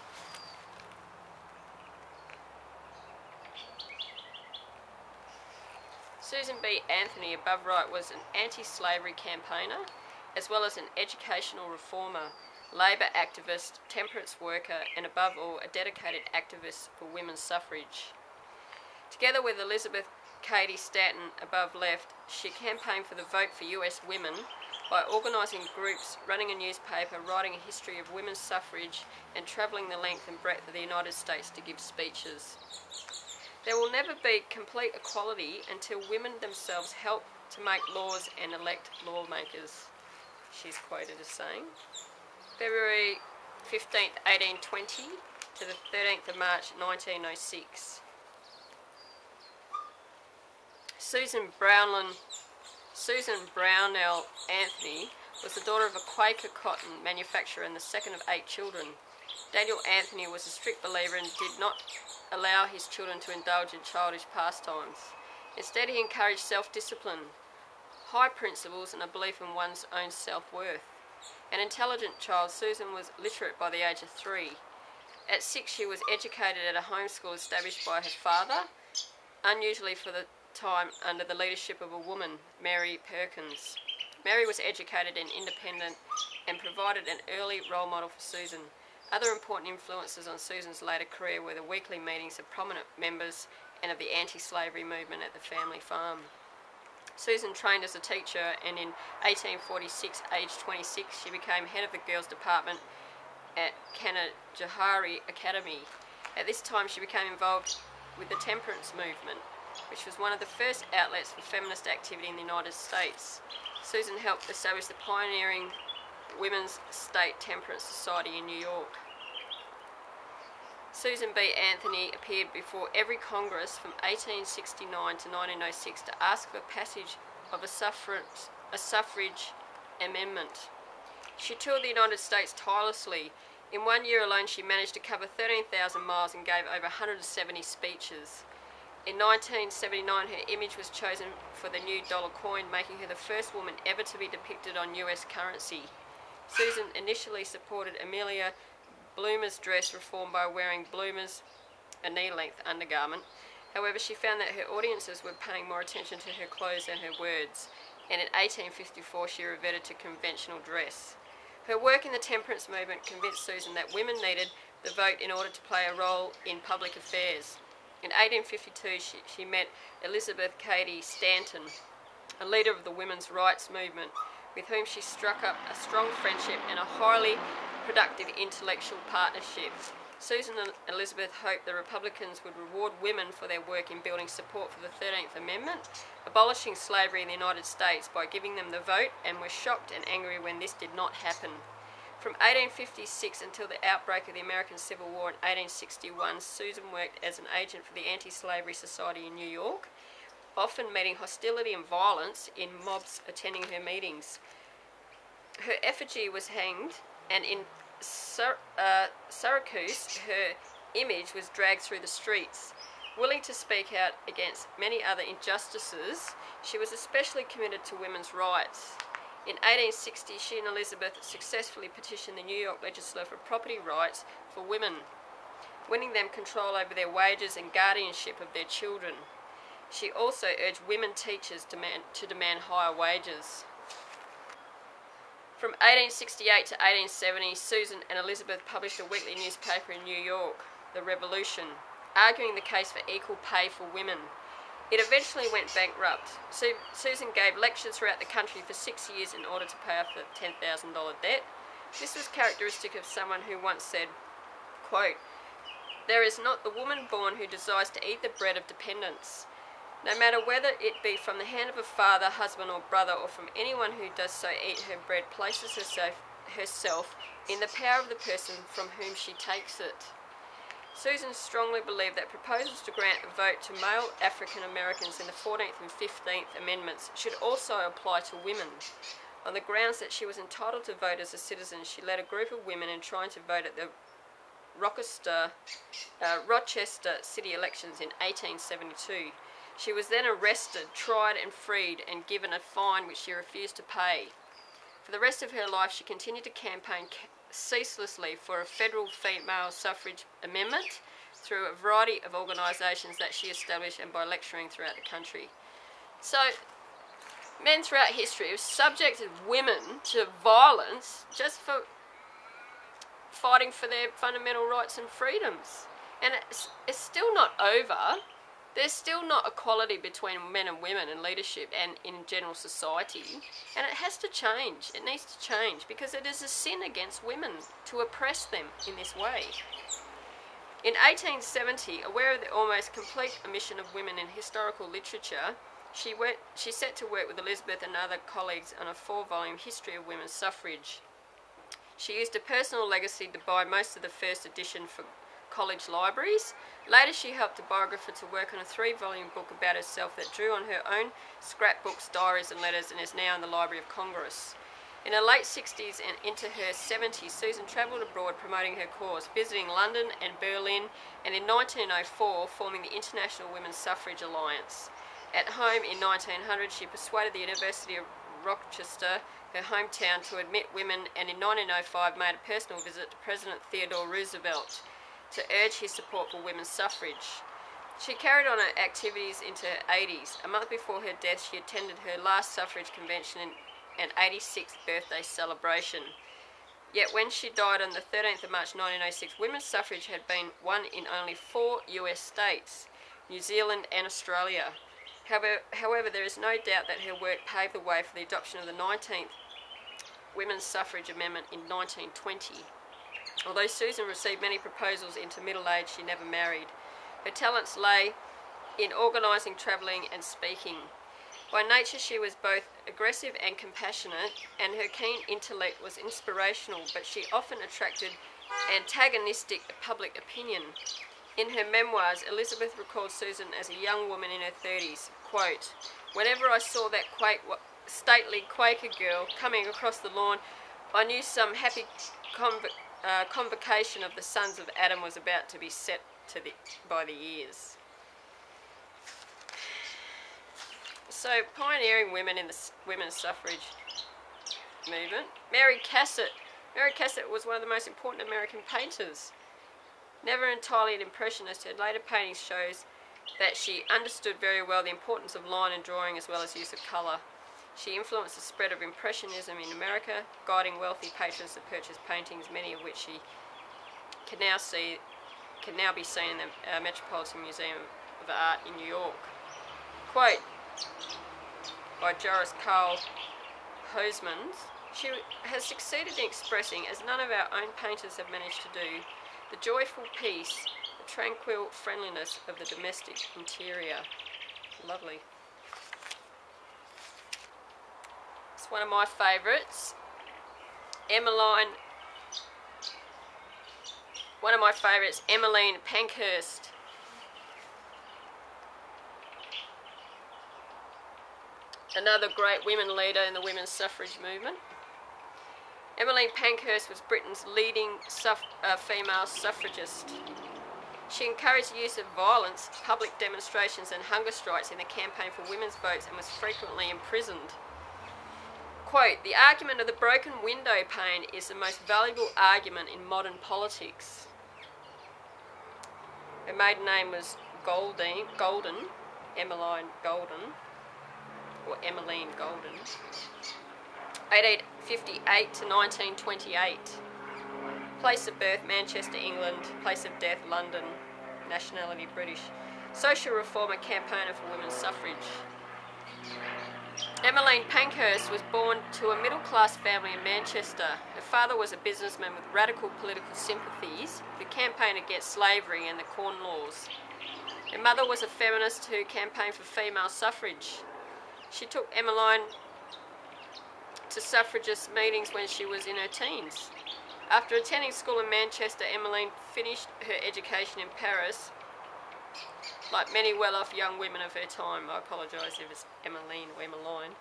Susan B. Anthony, above right, was an anti-slavery campaigner, as well as an educational reformer, labour activist, temperance worker, and above all, a dedicated activist for women's suffrage. Together with Elizabeth Cady Stanton, above left, she campaigned for the vote for US women by organising groups, running a newspaper, writing a history of women's suffrage, and travelling the length and breadth of the United States to give speeches. There will never be complete equality until women themselves help to make laws and elect lawmakers, she's quoted as saying. February 15th, 1820 to the 13th of March, 1906. Susan Brownell Anthony was the daughter of a Quaker cotton manufacturer and the second of 8 children. Daniel Anthony was a strict believer and did not allow his children to indulge in childish pastimes. Instead, he encouraged self-discipline, high principles, and a belief in one's own self-worth. An intelligent child, Susan was literate by the age of 3. At 6, she was educated at a homeschool established by her father, unusually for the time under the leadership of a woman, Mary Perkins. Mary was educated and independent and provided an early role model for Susan. Other important influences on Susan's later career were the weekly meetings of prominent members and of the anti-slavery movement at the family farm. Susan trained as a teacher, and in 1846, aged 26, she became head of the girls' department at Kanajahari Academy. At this time, she became involved with the temperance movement, which was one of the first outlets for feminist activity in the United States. Susan helped establish the pioneering Women's State Temperance Society in New York. Susan B. Anthony appeared before every Congress from 1869 to 1906 to ask for passage of a suffrage amendment. She toured the United States tirelessly. In 1 year alone, she managed to cover 13,000 miles and gave over 170 speeches. In 1979, her image was chosen for the new dollar coin, making her the first woman ever to be depicted on US currency. Susan initially supported Amelia Bloomer's dress reform by wearing bloomers, a knee-length undergarment. However, she found that her audiences were paying more attention to her clothes than her words, and in 1854 she reverted to conventional dress. Her work in the temperance movement convinced Susan that women needed the vote in order to play a role in public affairs. In 1852 she met Elizabeth Cady Stanton, a leader of the women's rights movement, with whom she struck up a strong friendship and a highly productive intellectual partnership. Susan and Elizabeth hoped the Republicans would reward women for their work in building support for the 13th Amendment, abolishing slavery in the United States by giving them the vote, and were shocked and angry when this did not happen. From 1856 until the outbreak of the American Civil War in 1861, Susan worked as an agent for the Anti-Slavery Society in New York, often meeting hostility and violence in mobs attending her meetings. Her effigy was hanged, and in Syracuse, her image was dragged through the streets. Willing to speak out against many other injustices, she was especially committed to women's rights. In 1860, she and Elizabeth successfully petitioned the New York legislature for property rights for women, winning them control over their wages and guardianship of their children. She also urged women teachers to demand higher wages. From 1868 to 1870, Susan and Elizabeth published a weekly newspaper in New York, The Revolution, arguing the case for equal pay for women. It eventually went bankrupt. Susan gave lectures throughout the country for 6 years in order to pay off the $10,000 debt. This was characteristic of someone who once said, quote, "There is not the woman born who desires to eat the bread of dependence. No matter whether it be from the hand of a father, husband, or brother, or from anyone who does so eat her bread, places herself in the power of the person from whom she takes it." Susan strongly believed that proposals to grant a vote to male African Americans in the 14th and 15th Amendments should also apply to women. On the grounds that she was entitled to vote as a citizen, she led a group of women in trying to vote at the Rochester city elections in 1872. She was then arrested, tried and freed, and given a fine which she refused to pay. For the rest of her life, she continued to campaign ceaselessly for a federal female suffrage amendment through a variety of organisations that she established and by lecturing throughout the country. So, men throughout history have subjected women to violence just for fighting for their fundamental rights and freedoms. And it's still not over. There's still not equality between men and women in leadership and in general society. And it has to change. It needs to change because it is a sin against women to oppress them in this way. In 1870, aware of the almost complete omission of women in historical literature, she set to work with Elizabeth and other colleagues on a 4-volume history of women's suffrage. She used a personal legacy to buy most of the first edition for college libraries. Later, she helped a biographer to work on a 3-volume book about herself that drew on her own scrapbooks, diaries and letters, and is now in the Library of Congress. In her late 60s and into her 70s, Susan travelled abroad promoting her cause, visiting London and Berlin, and in 1904 forming the International Women's Suffrage Alliance. At home in 1900, she persuaded the University of Rochester, her hometown, to admit women, and in 1905 made a personal visit to President Theodore Roosevelt to urge his support for women's suffrage. She carried on her activities into her 80s. A month before her death, she attended her last suffrage convention and 86th birthday celebration. Yet when she died on the 13th of March 1906, women's suffrage had been won in only 4 US states, New Zealand and Australia. However, there is no doubt that her work paved the way for the adoption of the 19th Women's Suffrage Amendment in 1920. Although Susan received many proposals into middle age, she never married. Her talents lay in organising, travelling and speaking. By nature she was both aggressive and compassionate, and her keen intellect was inspirational, but she often attracted antagonistic public opinion. In her memoirs, Elizabeth recalled Susan as a young woman in her 30s, quote, "Whenever I saw that stately Quaker girl coming across the lawn, I knew some happy convocation of the sons of Adam was about to be set by the ears." So, pioneering women in the women's suffrage movement. Mary Cassatt. Mary Cassatt was one of the most important American painters. Never entirely an impressionist, her later paintings shows that she understood very well the importance of line and drawing as well as use of colour. She influenced the spread of Impressionism in America, guiding wealthy patrons to purchase paintings, many of which she can now be seen in the Metropolitan Museum of Art in New York. Quote by Joris Karl Hosmans, "She has succeeded in expressing, as none of our own painters have managed to do, the joyful peace, the tranquil friendliness of the domestic interior." Lovely. It's one of my favourites. One of my favourites, Emmeline Pankhurst. Another great women leader in the women's suffrage movement. Emmeline Pankhurst was Britain's leading female suffragist. She encouraged the use of violence, public demonstrations and hunger strikes in the campaign for women's votes and was frequently imprisoned. quote, "The argument of the broken window pane is the most valuable argument in modern politics." Her maiden name was Emmeline Golden, or Emmeline Golden, 1858 to 1928. Place of birth, Manchester, England. Place of death, London. Nationality, British. Social reformer, campaigner for women's suffrage. Emmeline Pankhurst was born to a middle-class family in Manchester. Her father was a businessman with radical political sympathies who campaigned against slavery and the Corn Laws. Her mother was a feminist who campaigned for female suffrage. She took Emmeline to suffragist meetings when she was in her teens. After attending school in Manchester, Emmeline finished her education in Paris. Like many well-off young women of her time, I apologise if it's Emmeline or Emmeline.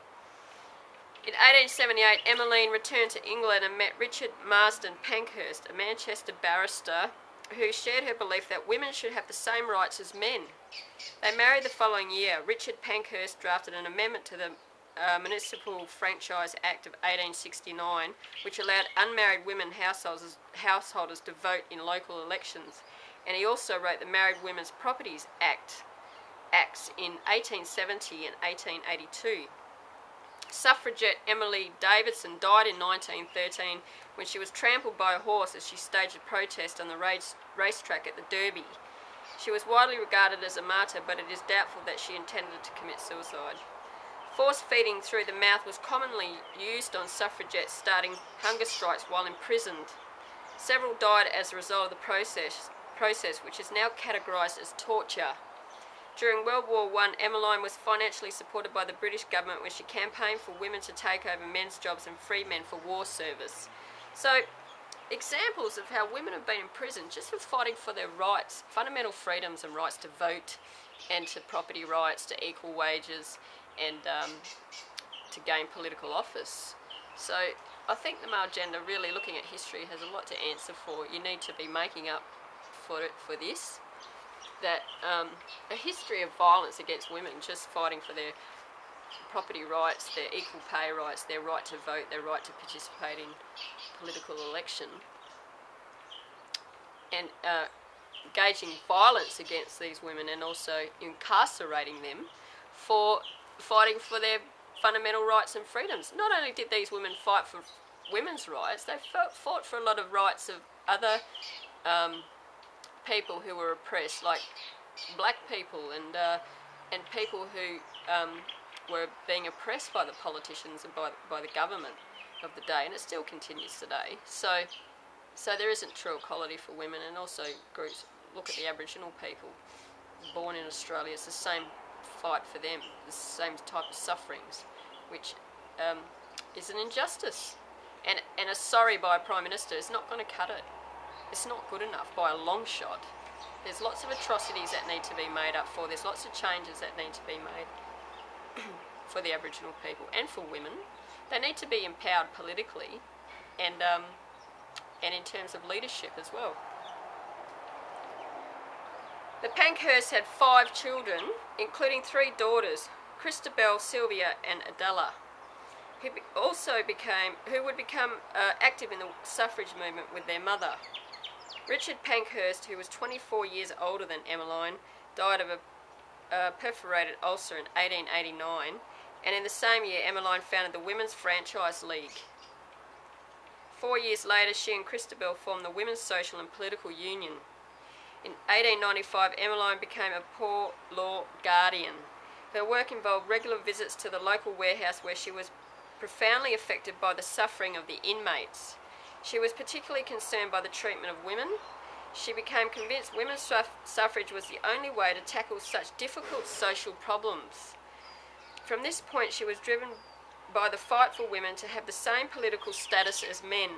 In 1878, Emmeline returned to England and met Richard Marsden Pankhurst, a Manchester barrister who shared her belief that women should have the same rights as men. They married the following year. Richard Pankhurst drafted an amendment to the Municipal Franchise Act of 1869, which allowed unmarried women householders to vote in local elections. And he also wrote the Married Women's Properties Acts in 1870 and 1882. Suffragette Emily Davidson died in 1913 when she was trampled by a horse as she staged a protest on the racetrack at the Derby. She was widely regarded as a martyr, but it is doubtful that she intended to commit suicide. Force feeding through the mouth was commonly used on suffragettes starting hunger strikes while imprisoned. Several died as a result of the process, which is now categorised as torture. During World War I, Emmeline was financially supported by the British government when she campaigned for women to take over men's jobs and free men for war service. So, examples of how women have been imprisoned just for fighting for their rights, fundamental freedoms and rights to vote, and to property rights, to equal wages, and to gain political office. So I think the male gender, really looking at history, has a lot to answer for. You need to be making up for this, that a history of violence against women, just fighting for their property rights, their equal pay rights, their right to vote, their right to participate in political election, and engaging violence against these women and also incarcerating them for fighting for their fundamental rights and freedoms. Not only did these women fight for women's rights, they fought for a lot of rights of other people who were oppressed, like black people and people who were being oppressed by the politicians and by the government of the day, and it still continues today. So there isn't true equality for women, and also groups. Look at the Aboriginal people born in Australia. It's the same fight for them, the same type of sufferings, which is an injustice. And a sorry by a Prime Minister is not going to cut it. It's not good enough by a long shot. There's lots of atrocities that need to be made up for. There's lots of changes that need to be made for the Aboriginal people and for women. They need to be empowered politically and in terms of leadership as well. The Pankhursts had 5 children, including 3 daughters, Christabel, Sylvia and Adela, who would become active in the suffrage movement with their mother. Richard Pankhurst, who was 24 years older than Emmeline, died of a perforated ulcer in 1889, and in the same year Emmeline founded the Women's Franchise League. 4 years later, she and Christabel formed the Women's Social and Political Union. In 1895, Emmeline became a poor law guardian. Her work involved regular visits to the local warehouse where she was profoundly affected by the suffering of the inmates. She was particularly concerned by the treatment of women. She became convinced women's suffrage was the only way to tackle such difficult social problems. From this point, she was driven by the fight for women to have the same political status as men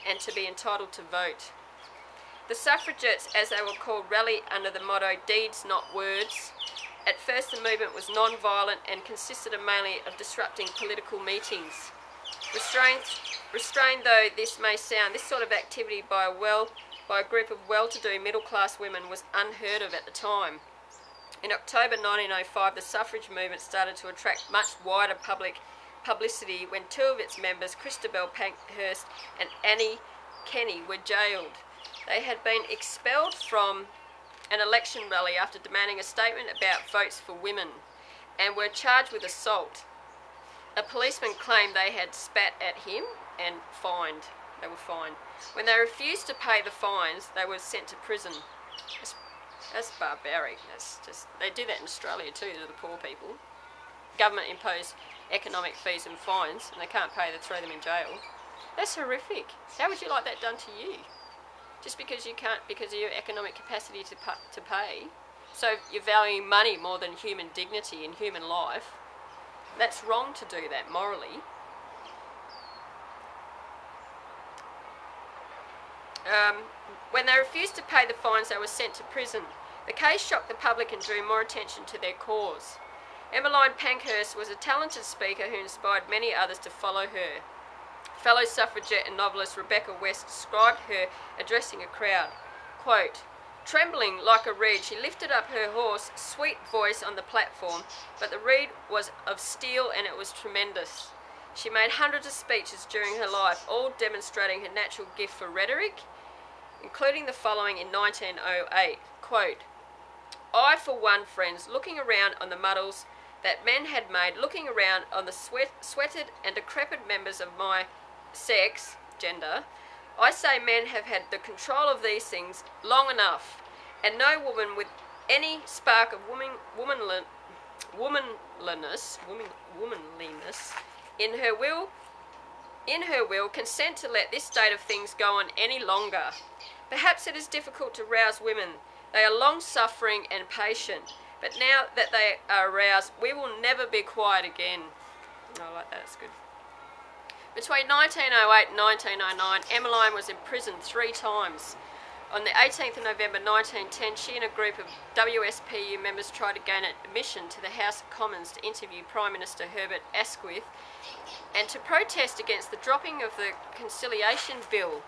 and to be entitled to vote. The suffragettes, as they were called, rallied under the motto, "Deeds, not words." At first, the movement was non-violent and consisted mainly of disrupting political meetings. Restrained though this may sound, this sort of activity by a group of well-to-do middle-class women was unheard of at the time. In October 1905, the suffrage movement started to attract much wider public publicity when two of its members, Christabel Pankhurst and Annie Kenny, were jailed. They had been expelled from an election rally after demanding a statement about votes for women and were charged with assault. A policeman claimed they had spat at him and fined. They were fined. When they refused to pay the fines, they were sent to prison. That's barbaric. They do that in Australia too to the poor people. Government impose economic fees and fines, and they can't pay, they throw them in jail. That's horrific. How would you like that done to you? Just because you can't, because of your economic capacity to pay. So you're valuing money more than human dignity and human life. That's wrong to do that morally. When they refused to pay the fines, they were sent to prison. The case shocked the public and drew more attention to their cause. Emmeline Pankhurst was a talented speaker who inspired many others to follow her. Fellow suffragette and novelist Rebecca West described her addressing a crowd. Quote, "Trembling like a reed, she lifted up her hoarse, sweet voice on the platform, but the reed was of steel and it was tremendous. She made hundreds of speeches during her life, all demonstrating her natural gift for rhetoric, including the following in 1908. Quote, I, for one, friends, looking around on the muddles that men had made, looking around on the sweated and decrepit members of my sex, gender, I say men have had the control of these things long enough, and no woman with any spark of womanliness in her will consent to let this state of things go on any longer. Perhaps it is difficult to rouse women. They are long-suffering and patient, but now that they are aroused, we will never be quiet again." I like that, it's good. Between 1908 and 1909, Emmeline was imprisoned 3 times. On the 18th of November 1910, she and a group of WSPU members tried to gain admission to the House of Commons to interview Prime Minister Herbert Asquith and to protest against the dropping of the Conciliation Bill,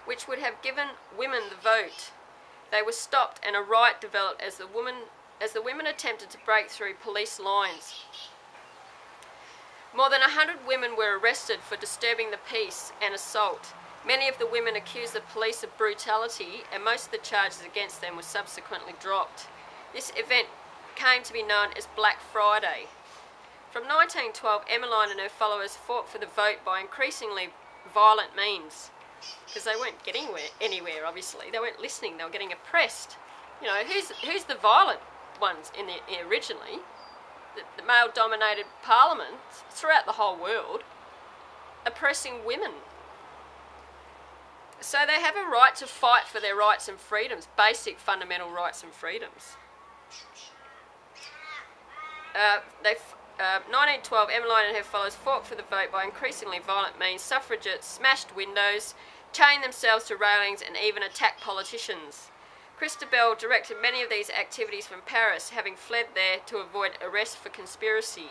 which would have given women the vote. They were stopped and a riot developed as the women attempted to break through police lines. More than 100 women were arrested for disturbing the peace and assault. Many of the women accused the police of brutality, and most of the charges against them were subsequently dropped. This event came to be known as Black Friday. From 1912, Emmeline and her followers fought for the vote by increasingly violent means, because they weren't getting anywhere, obviously. They weren't listening, they were getting oppressed. You know, who's the violent ones originally? The male-dominated parliaments throughout the whole world oppressing women. So they have a right to fight for their rights and freedoms, basic fundamental rights and freedoms. 1912, Emmeline and her followers fought for the vote by increasingly violent means. Suffragettes smashed windows, chained themselves to railings, and even attacked politicians. Christabel directed many of these activities from Paris, having fled there to avoid arrest for conspiracy.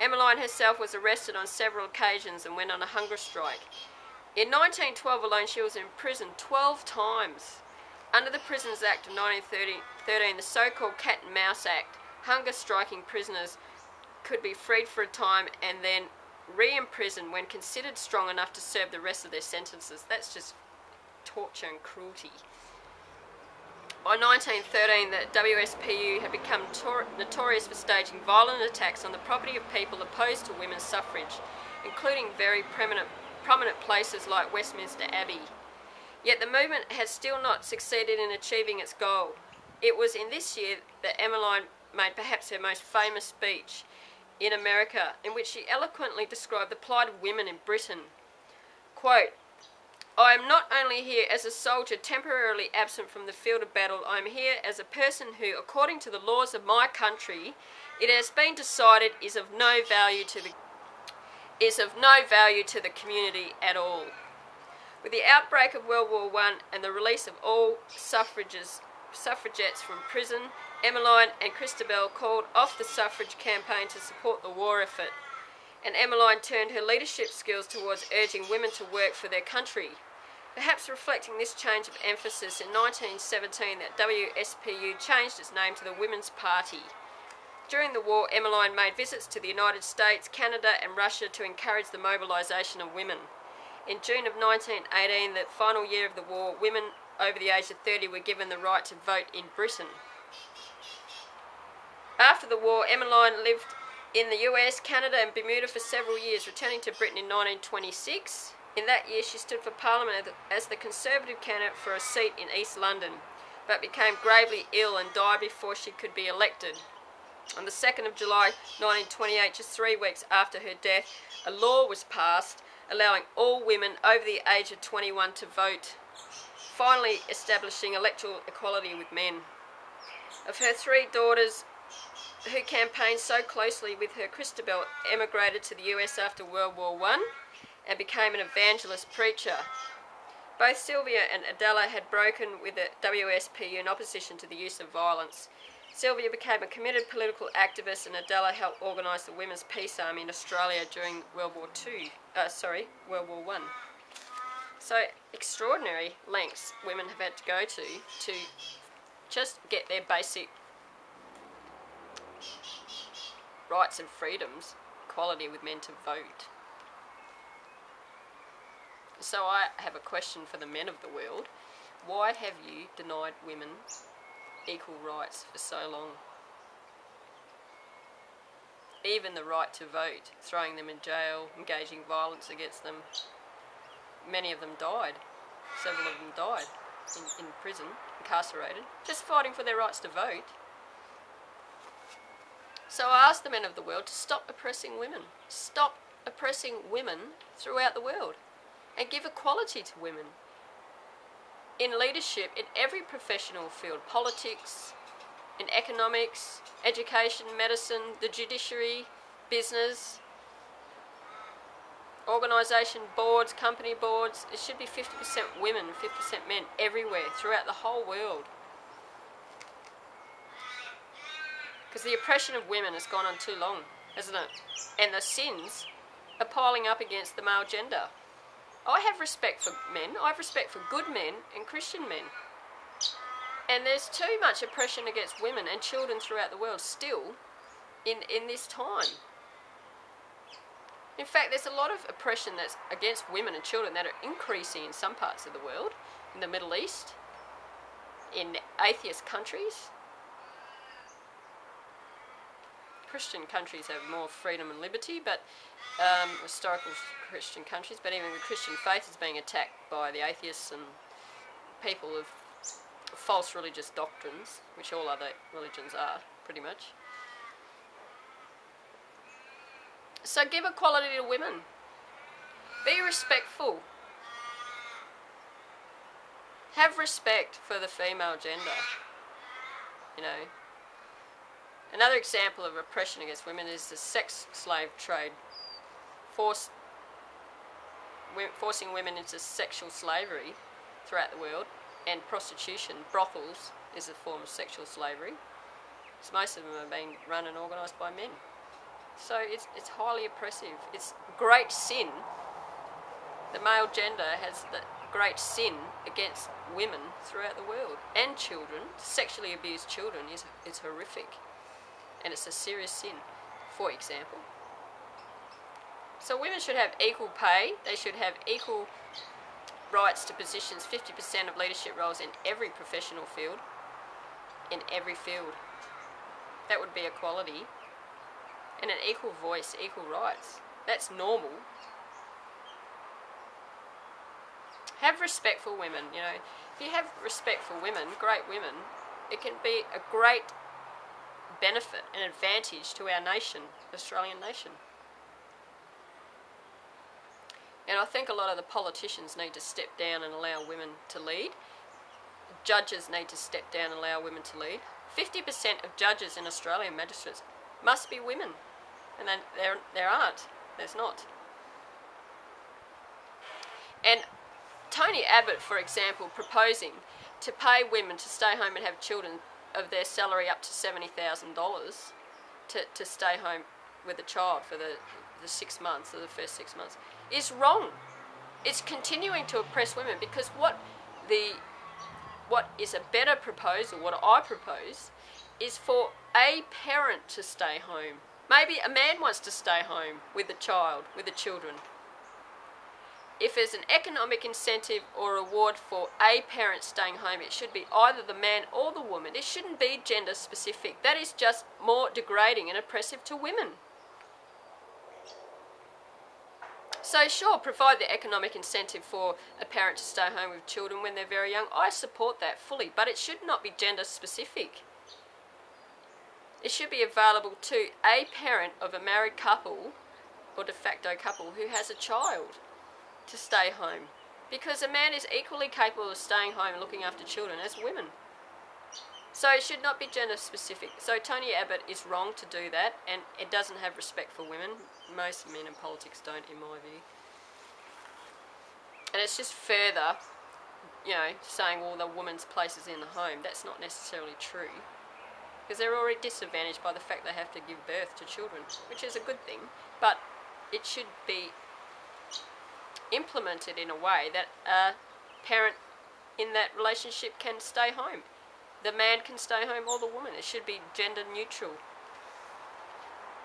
Emmeline herself was arrested on several occasions and went on a hunger strike. In 1912 alone, she was imprisoned 12 times. Under the Prisons Act of 1913, the so-called Cat and Mouse Act, hunger-striking prisoners could be freed for a time and then re-imprisoned when considered strong enough to serve the rest of their sentences. That's just torture and cruelty. By 1913, the WSPU had become notorious for staging violent attacks on the property of people opposed to women's suffrage, including very prominent places like Westminster Abbey. Yet the movement had still not succeeded in achieving its goal. It was in this year that Emmeline made perhaps her most famous speech in America, in which she eloquently described the plight of women in Britain. Quote, I am not only here as a soldier temporarily absent from the field of battle, I am here as a person who, according to the laws of my country, it has been decided is of no value to the community at all. With the outbreak of World War I and the release of all suffragettes from prison, Emmeline and Christabel called off the suffrage campaign to support the war effort, and Emmeline turned her leadership skills towards urging women to work for their country. Perhaps reflecting this change of emphasis, in 1917 that WSPU changed its name to the Women's Party. During the war, Emmeline made visits to the United States, Canada and Russia to encourage the mobilisation of women. In June of 1918, the final year of the war, women over the age of 30 were given the right to vote in Britain. After the war, Emmeline lived in the US, Canada and Bermuda for several years, returning to Britain in 1926. In that year, she stood for Parliament as the Conservative candidate for a seat in East London, but became gravely ill and died before she could be elected. On the 2nd of July 1928, just 3 weeks after her death, a law was passed allowing all women over the age of 21 to vote, finally establishing electoral equality with men. Of her 3 daughters, who campaigned so closely with her, Christabel emigrated to the US after World War I and became an evangelist preacher. Both Sylvia and Adela had broken with the WSPU in opposition to the use of violence. Sylvia became a committed political activist and Adela helped organise the Women's Peace Army in Australia during World War I. So extraordinary lengths women have had to go to just get their basic rights and freedoms, equality with men to vote. So I have a question for the men of the world. Why have you denied women equal rights for so long? Even the right to vote, throwing them in jail, engaging violence against them. Many of them died. Several of them died in prison, incarcerated, just fighting for their rights to vote. So I ask the men of the world to stop oppressing women. Stop oppressing women throughout the world and give equality to women in leadership in every professional field, politics, in economics, education, medicine, the judiciary, business, organisation, boards, company boards. It should be 50% women, 50% men everywhere throughout the whole world. Because the oppression of women has gone on too long, hasn't it? And the sins are piling up against the male gender. I have respect for men. I have respect for good men and Christian men. And there's too much oppression against women and children throughout the world still in this time. In fact, there's a lot of oppression that's against women and children that are increasing in some parts of the world, in the Middle East, in atheist countries. Christian countries have more freedom and liberty, but historical Christian countries, but even the Christian faith is being attacked by the atheists and people of false religious doctrines, which all other religions are, pretty much. So give equality to women. Be respectful. Have respect for the female gender. You know. Another example of oppression against women is the sex slave trade. Forcing women into sexual slavery throughout the world, and prostitution. Brothels is a form of sexual slavery. So most of them are being run and organised by men. So it's highly oppressive. It's great sin. The male gender has the great sin against women throughout the world, and children. Sexually abused children is horrific, and it's a serious sin, for example. So women should have equal pay. They should have equal rights to positions, 50% of leadership roles in every professional field, in every field. That would be equality. And an equal voice, equal rights. That's normal. Have respect for women, you know. If you have respect for women, great women, it can be a great benefit and advantage to our nation, the Australian nation. And I think a lot of the politicians need to step down and allow women to lead. Judges need to step down and allow women to lead. 50% of judges in Australia, magistrates, must be women. And then there aren't. There's not. And Tony Abbott, for example, proposing to pay women to stay home and have children of their salary up to $70,000 to stay home with a child for the 6 months, or the first 6 months, is wrong. It's continuing to oppress women, because what is a better proposal, what I propose, is for a parent to stay home. Maybe a man wants to stay home with the child, with the children. If there's an economic incentive or reward for a parent staying home, it should be either the man or the woman. It shouldn't be gender specific. That is just more degrading and oppressive to women. So sure, provide the economic incentive for a parent to stay home with children when they're very young. I support that fully, but it should not be gender specific. It should be available to a parent of a married couple or de facto couple who has a child to stay home. Because a man is equally capable of staying home and looking after children as women. So it should not be gender specific. So Tony Abbott is wrong to do that, and it doesn't have respect for women. Most men in politics don't, in my view. And it's just further, saying, well, the woman's place is in the home. That's not necessarily true. Because they're already disadvantaged by the fact they have to give birth to children, which is a good thing. But it should be implemented in a way that a parent in that relationship can stay home. The man can stay home or the woman. It should be gender neutral.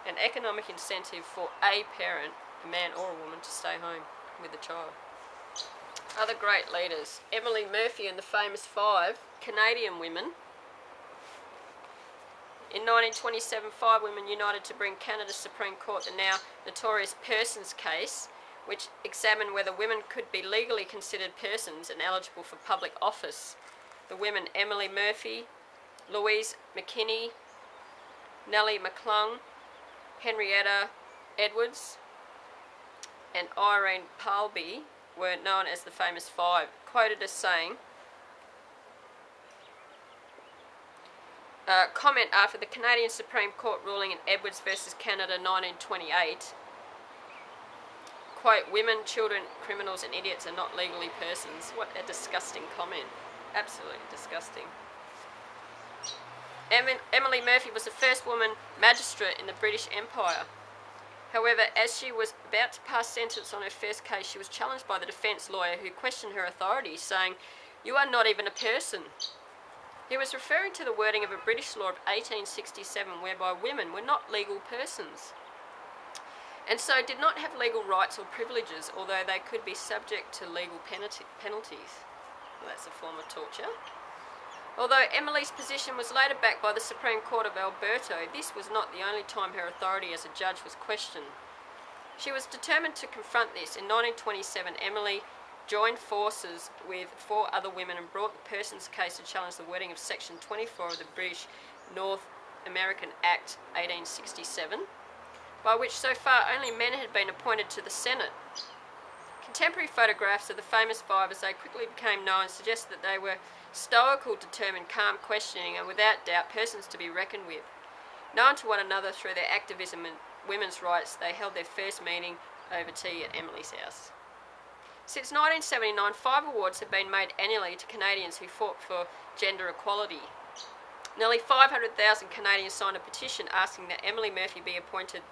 An economic incentive for a parent, a man or a woman, to stay home with the child. Other great leaders. Emily Murphy and the famous 5 Canadian women. In 1927, 5 women united to bring Canada's Supreme Court the now notorious Persons case, which examined whether women could be legally considered persons and eligible for public office. The women Emily Murphy, Louise McKinney, Nellie McClung, Henrietta Edwards, and Irene Palby were known as the famous 5, quoted as saying, comment after the Canadian Supreme Court ruling in Edwards versus Canada 1928, quote, women, children, criminals and idiots are not legally persons. What a disgusting comment. Absolutely disgusting. Emily Murphy was the first woman magistrate in the British Empire. However, as she was about to pass sentence on her first case, she was challenged by the defence lawyer who questioned her authority, saying, "You are not even a person." He was referring to the wording of a British law of 1867 whereby women were not legal persons, and so did not have legal rights or privileges, although they could be subject to legal penalties. Well, that's a form of torture. Although Emily's position was later backed by the Supreme Court of Alberta, this was not the only time her authority as a judge was questioned. She was determined to confront this. In 1927, Emily joined forces with 4 other women and brought the Persons case to challenge the wording of Section 24 of the British North American Act 1867, by which so far only men had been appointed to the Senate. Contemporary photographs of the famous 5, as they quickly became known, suggest that they were stoical, determined, calm, questioning, and without doubt persons to be reckoned with. Known to one another through their activism in women's rights, they held their first meeting over tea at Emily's house. Since 1979, 5 awards have been made annually to Canadians who fought for gender equality. Nearly 500,000 Canadians signed a petition asking that Emily Murphy be appointed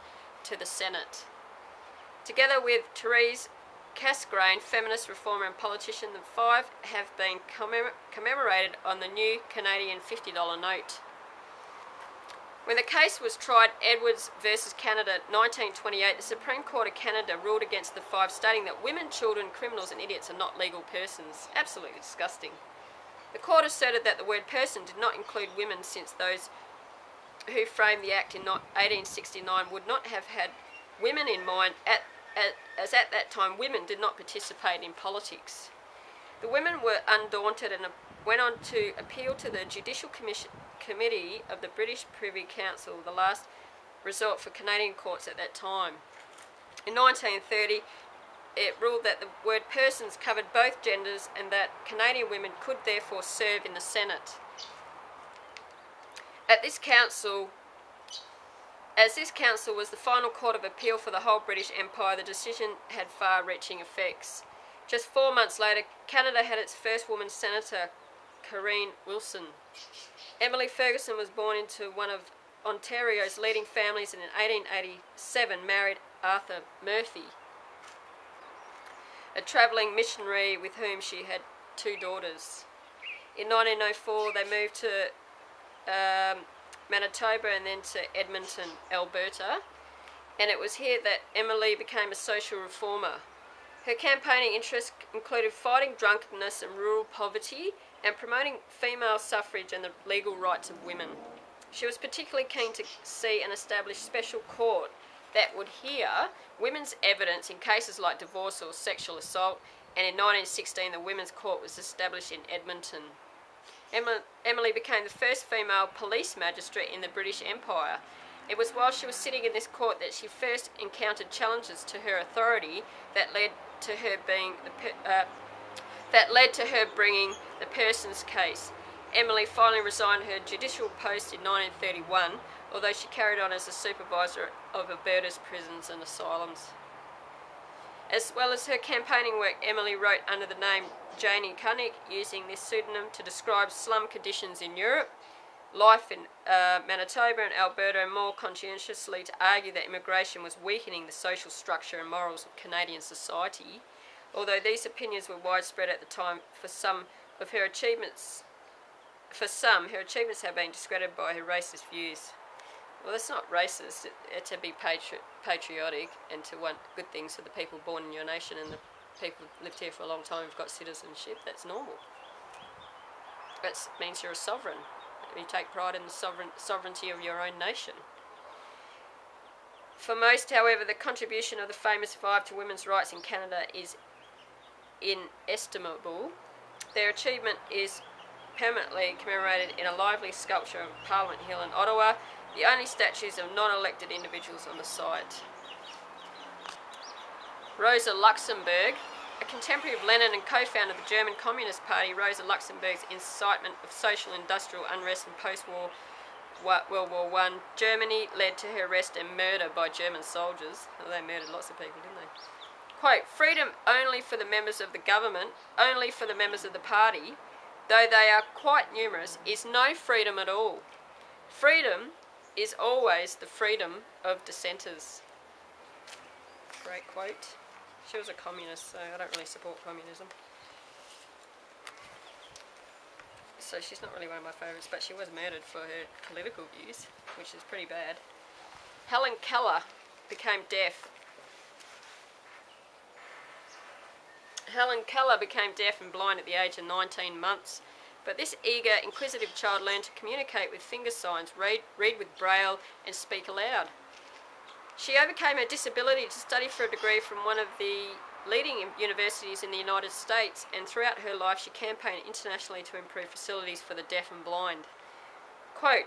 to the Senate. Together with Teresa Casgrain, feminist reformer and politician, the 5 have been commemorated on the new Canadian $50 note. When the case was tried, Edwards versus Canada 1928, the Supreme Court of Canada ruled against the 5, stating that women, children, criminals and idiots are not legal persons. Absolutely disgusting. The court asserted that the word person did not include women, since those who framed the Act in 1869 would not have had women in mind, as at that time women did not participate in politics. The women were undaunted and went on to appeal to the Judicial Committee of the British Privy Council, the last resort for Canadian courts at that time. In 1930, it ruled that the word persons covered both genders and that Canadian women could therefore serve in the Senate. As this council was the final court of appeal for the whole British Empire, the decision had far-reaching effects. Just 4 months later, Canada had its first woman senator, Corinne Wilson. Emily Ferguson was born into one of Ontario's leading families and in 1887 married Arthur Murphy, a travelling missionary with whom she had 2 daughters. In 1904, they moved to Manitoba, and then to Edmonton, Alberta. And it was here that Emily became a social reformer. Her campaigning interests included fighting drunkenness and rural poverty and promoting female suffrage and the legal rights of women. She was particularly keen to see an established special court that would hear women's evidence in cases like divorce or sexual assault, and in 1916 the Women's Court was established in Edmonton. Emily became the first female police magistrate in the British Empire. It was while she was sitting in this court that she first encountered challenges to her authority that led to her bringing the Persons case. Emily finally resigned her judicial post in 1931, although she carried on as a supervisor of Alberta's prisons and asylums. As well as her campaigning work, Emily wrote under the name Janie Cunnick, using this pseudonym to describe slum conditions in Europe, life in Manitoba and Alberta, and more conscientiously to argue that immigration was weakening the social structure and morals of Canadian society. Although these opinions were widespread at the time, her achievements have been discredited by her racist views. Well, it's not racist to be patriotic and to want good things for the people born in your nation, and the people who've lived here for a long time who've got citizenship. That's normal. That means you're a sovereign. You take pride in the sovereignty of your own nation. For most, however, the contribution of the famous five to women's rights in Canada is inestimable. Their achievement is permanently commemorated in a lively sculpture on Parliament Hill in Ottawa, the only statues of non-elected individuals on the site. Rosa Luxemburg, a contemporary of Lenin and co-founder of the German Communist Party. Rosa Luxemburg's incitement of social industrial unrest in post-war World War I Germany led to her arrest and murder by German soldiers. Well, they murdered lots of people, didn't they? Quote, freedom only for the members of the government, only for the members of the party, though they are quite numerous, is no freedom at all. Freedom is always the freedom of dissenters. Great quote. She was a communist, so I don't really support communism. So she's not really one of my favourites, but she was murdered for her political views, which is pretty bad. Helen Keller became deaf. Helen Keller became deaf and blind at the age of 19 months, but this eager, inquisitive child learned to communicate with finger signs, read with braille, and speak aloud. She overcame her disability to study for a degree from one of the leading universities in the United States, and throughout her life she campaigned internationally to improve facilities for the deaf and blind. Quote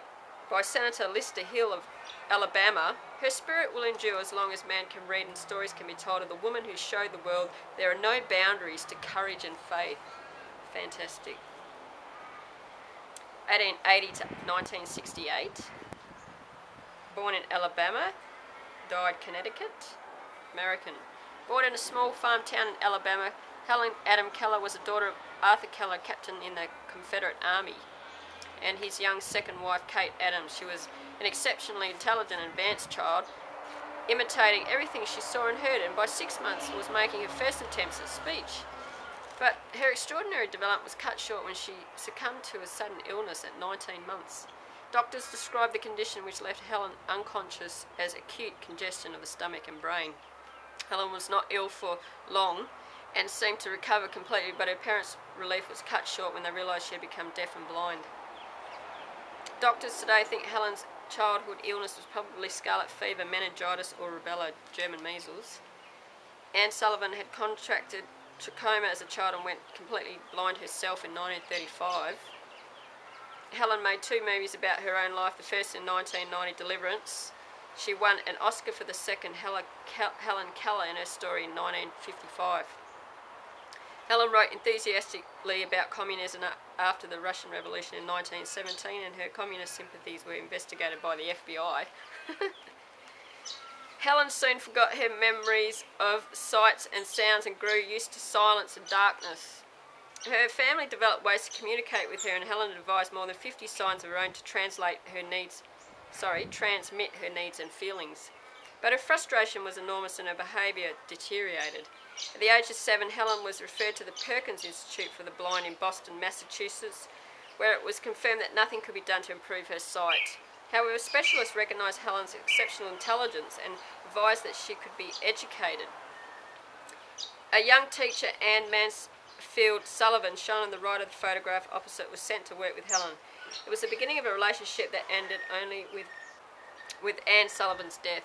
by Senator Lister Hill of Alabama, her spirit will endure as long as man can read and stories can be told of the woman who showed the world there are no boundaries to courage and faith. Fantastic. 1880 to 1968. Born in Alabama, died Connecticut. American. Born in a small farm town in Alabama, Helen Adam Keller was a daughter of Arthur Keller, captain in the Confederate Army, and his young second wife, Kate Adams. She was an exceptionally intelligent and advanced child, imitating everything she saw and heard, and by 6 months was making her first attempts at speech. But her extraordinary development was cut short when she succumbed to a sudden illness at 19 months. Doctors described the condition, which left Helen unconscious, as acute congestion of the stomach and brain. Helen was not ill for long and seemed to recover completely, but her parents' relief was cut short when they realised she had become deaf and blind. Doctors today think Helen's childhood illness was probably scarlet fever, meningitis or rubella, German measles. Anne Sullivan had contracted trachoma as a child and went completely blind herself in 1935. Helen made 2 movies about her own life, the first in 1990, Deliverance. She won an Oscar for the second, Helen Keller, in her story in 1955. Helen wrote enthusiastically about communism after the Russian Revolution in 1917, and her communist sympathies were investigated by the FBI. Helen soon forgot her memories of sights and sounds and grew used to silence and darkness. Her family developed ways to communicate with her, and Helen devised more than 50 signs of her own to transmit her needs and feelings. But her frustration was enormous and her behaviour deteriorated. At the age of 7, Helen was referred to the Perkins Institute for the Blind in Boston, Massachusetts, where it was confirmed that nothing could be done to improve her sight. However, specialists recognised Helen's exceptional intelligence and advised that she could be educated. A young teacher, Anne Mansfield Sullivan, shown on the right of the photograph opposite, was sent to work with Helen. It was the beginning of a relationship that ended only with Anne Sullivan's death.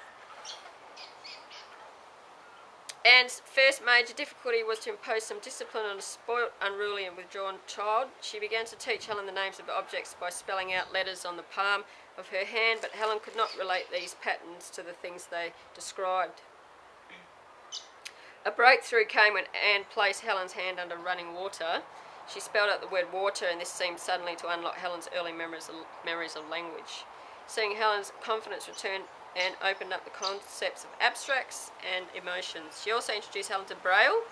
Anne's first major difficulty was to impose some discipline on a spoilt, unruly and withdrawn child. She began to teach Helen the names of objects by spelling out letters on the palm of her hand, but Helen could not relate these patterns to the things they described. A breakthrough came when Anne placed Helen's hand under running water. She spelled out the word water, and this seemed suddenly to unlock Helen's early memories of language. Seeing Helen's confidence return, Anne opened up the concepts of abstracts and emotions. She also introduced Helen to Braille.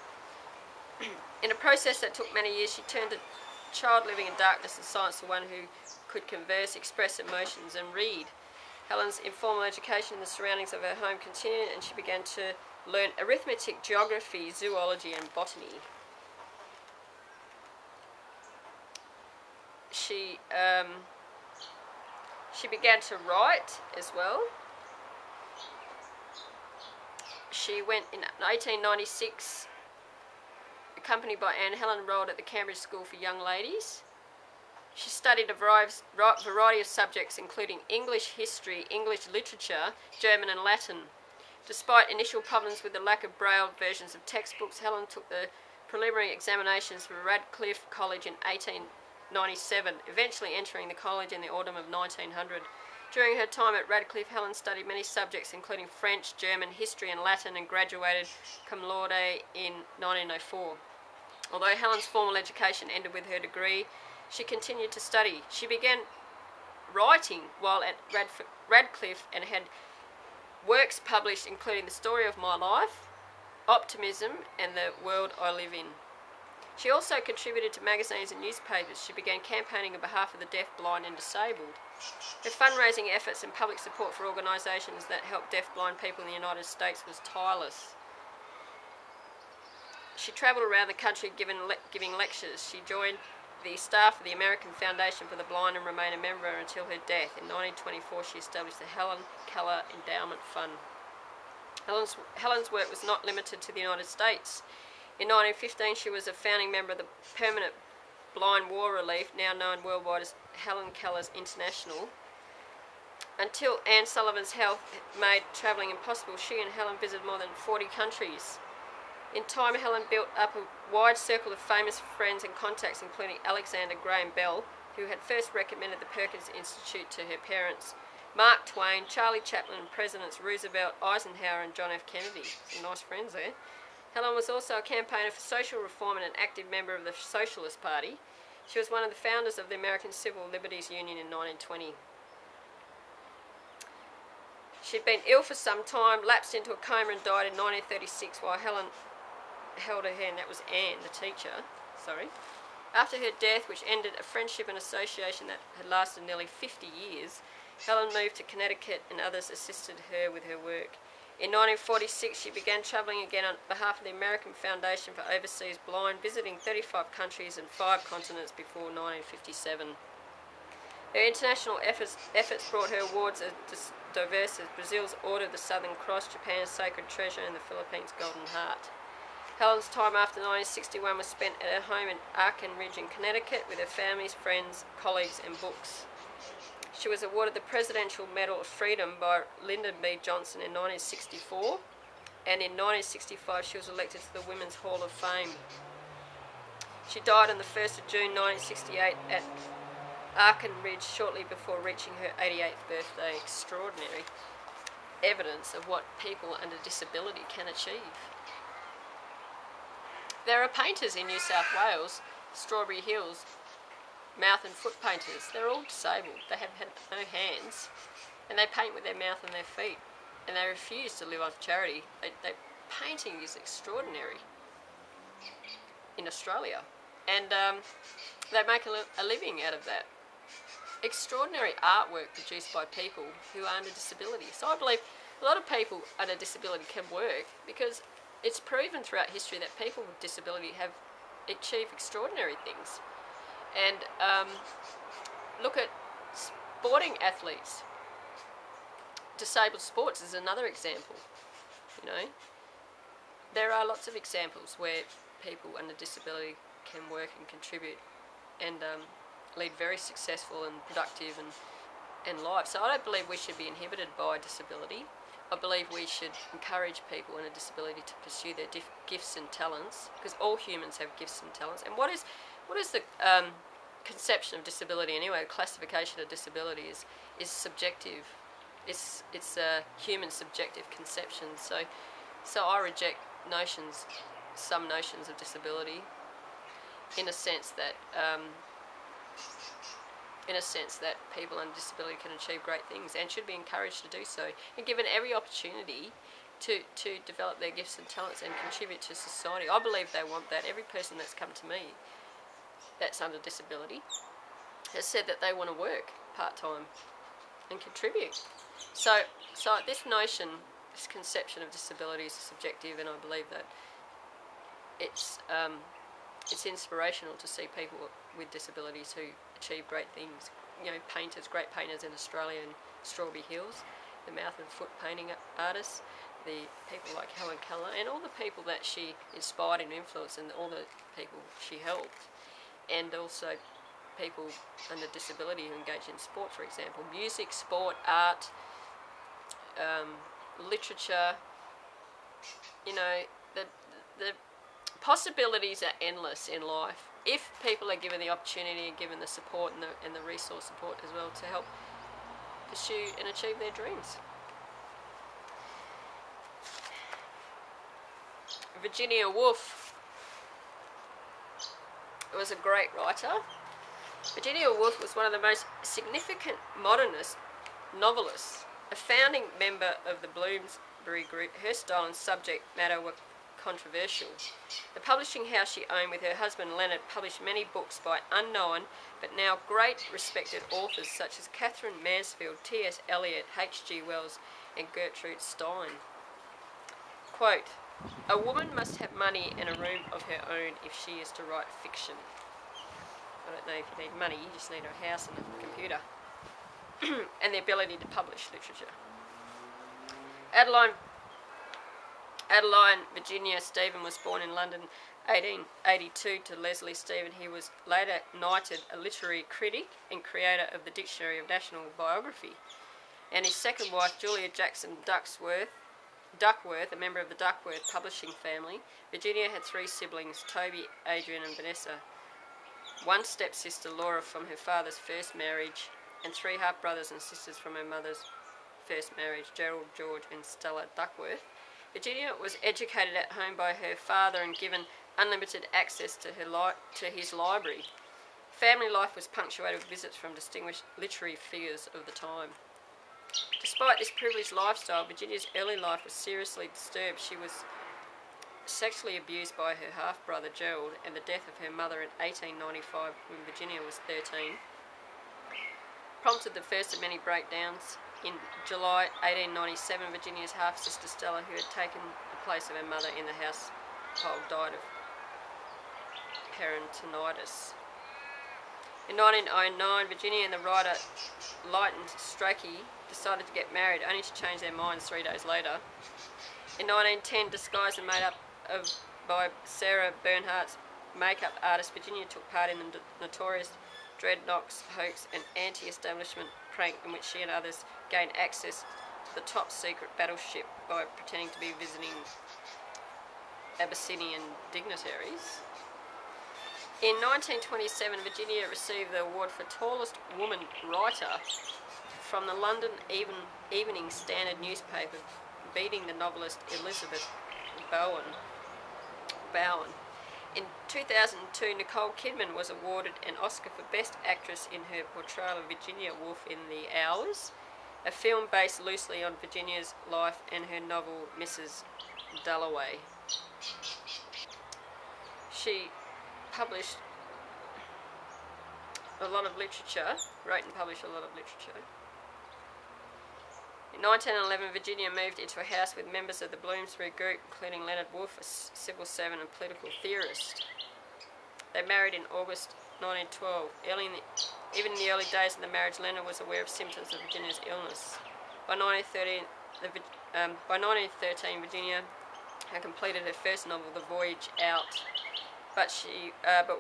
In a process that took many years, she turned a child living in darkness and silence to one who could converse, express emotions and read. Helen's informal education in the surroundings of her home continued, and she began to learn arithmetic, geography, zoology and botany. She began to write as well. She went in 1896, accompanied by Anne. Helen enrolled at the Cambridge School for Young Ladies. She studied a variety of subjects, including English history, English literature, German and Latin. Despite initial problems with the lack of Braille versions of textbooks, Helen took the preliminary examinations for Radcliffe College in 1897, eventually entering the college in the autumn of 1900. During her time at Radcliffe, Helen studied many subjects, including French, German, history and Latin, and graduated cum laude in 1904. Although Helen's formal education ended with her degree, she continued to study. She began writing while at Radcliffe and had works published including The Story of My Life, Optimism and The World I Live In. She also contributed to magazines and newspapers. She began campaigning on behalf of the deaf, blind and disabled. Her fundraising efforts and public support for organisations that help deaf-blind people in the United States was tireless. She travelled around the country giving lectures. She joined the staff of the American Foundation for the Blind and remained a member until her death. In 1924, she established the Helen Keller Endowment Fund. Helen's work was not limited to the United States. In 1915, she was a founding member of the Permanent Blind War Relief, now known worldwide as Helen Keller's International. Until Anne Sullivan's health made travelling impossible, she and Helen visited more than 40 countries. In time, Helen built up a wide circle of famous friends and contacts, including Alexander Graham Bell, who had first recommended the Perkins Institute to her parents, Mark Twain, Charlie Chaplin, and Presidents Roosevelt, Eisenhower, and John F. Kennedy. Some nice friends there. Helen was also a campaigner for social reform and an active member of the Socialist Party. She was one of the founders of the American Civil Liberties Union in 1920. She'd been ill for some time, lapsed into a coma and died in 1936 while Helen held her hand. That was Anne, the teacher. After her death, which ended a friendship and association that had lasted nearly 50 years, Helen moved to Connecticut and others assisted her with her work. In 1946, she began travelling again on behalf of the American Foundation for Overseas Blind, visiting 35 countries and 5 continents before 1957. Her international efforts brought her awards as diverse as Brazil's Order of the Southern Cross, Japan's Sacred Treasure, and the Philippines' Golden Heart. Helen's time after 1961 was spent at her home in Arkin Ridge in Connecticut with her family's friends, colleagues, and books. She was awarded the Presidential Medal of Freedom by Lyndon B. Johnson in 1964, and in 1965 she was elected to the Women's Hall of Fame. She died on the 1st of June 1968 at Arkin Ridge shortly before reaching her 88th birthday. Extraordinary evidence of what people under disability can achieve. There are painters in New South Wales, Strawberry Hills, mouth and foot painters. They're all disabled. They have had no hands, and they paint with their mouth and their feet, and they refuse to live off charity. Painting is extraordinary in Australia, and they make a living out of that. Extraordinary artwork produced by people who are under disability. So I believe a lot of people under disability can work because it's proven throughout history that people with disability have achieved extraordinary things. And look at sporting athletes. Disabled sports is another example. You know, there are lots of examples where people under disability can work and contribute and lead very successful and productive and lives. So I don't believe we should be inhibited by disability. I believe we should encourage people with a disability to pursue their gifts and talents, because all humans have gifts and talents. And what is the conception of disability anyway? The classification of disability is subjective. It's a human subjective conception. So I reject some notions of disability, in a sense that people under disability can achieve great things and should be encouraged to do so, and given every opportunity to develop their gifts and talents and contribute to society. I believe they want that. Every person that's come to me that's under disability has said that they want to work part-time and contribute. So this conception of disability is subjective, and I believe that it's inspirational to see people with disabilities who achieve great things. You know, great painters in Australia and Strawberry Hills, the mouth and foot painting artists, the people like Helen Keller, and all the people that she inspired and influenced, and all the people she helped, and also people under disability who engage in sport, for example, music, sport, art, literature. You know, the possibilities are endless in life if people are given the opportunity and given the support and the resource support as well to help pursue and achieve their dreams. Virginia Woolf was a great writer. Virginia Woolf was one of the most significant modernist novelists, a founding member of the Bloomsbury Group. Her style and subject matter were controversial. The publishing house she owned with her husband Leonard published many books by unknown but now great respected authors such as Catherine Mansfield, T.S. Eliot, H.G. Wells and Gertrude Stein. Quote, "A woman must have money and a room of her own if she is to write fiction." I don't know if you need money, you just need a house and a computer and the ability to publish literature. Adeline Virginia Stephen was born in London 1882 to Leslie Stephen. He was later knighted a literary critic and creator of the Dictionary of National Biography. And his second wife, Julia Jackson Duckworth, a member of the Duckworth publishing family. Virginia had 3 siblings, Toby, Adrian and Vanessa. 1 stepsister, Laura, from her father's first marriage, and 3 half-brothers and sisters from her mother's first marriage, Gerald, George and Stella Duckworth. Virginia was educated at home by her father and given unlimited access to his library. Family life was punctuated with visits from distinguished literary figures of the time. Despite this privileged lifestyle, Virginia's early life was seriously disturbed. She was sexually abused by her half-brother Gerald, and the death of her mother in 1895 when Virginia was 13 prompted the first of many breakdowns. In July 1897, Virginia's half-sister Stella, who had taken the place of her mother in the household, died of peritonitis. In 1909, Virginia and the writer Lytton Strachey decided to get married, only to change their minds 3 days later. In 1910, disguised and made up by Sarah Bernhardt's makeup artist, Virginia took part in the notorious Dreadnoks hoax, an anti-establishment prank in which she and others gained access to the top-secret battleship by pretending to be visiting Abyssinian dignitaries. In 1927, Virginia received the award for tallest woman writer from the London Evening Standard newspaper, beating the novelist Elizabeth Bowen. In 2002, Nicole Kidman was awarded an Oscar for Best Actress in her portrayal of Virginia Woolf in The Hours, a film based loosely on Virginia's life and her novel Mrs. Dalloway. She published a lot of literature, wrote and published a lot of literature. In 1911, Virginia moved into a house with members of the Bloomsbury Group, including Leonard Woolf, a civil servant and political theorist. They married in August 1912. Even in the early days of the marriage, Leonard was aware of symptoms of Virginia's illness. By 1913, Virginia had completed her first novel, The Voyage Out, but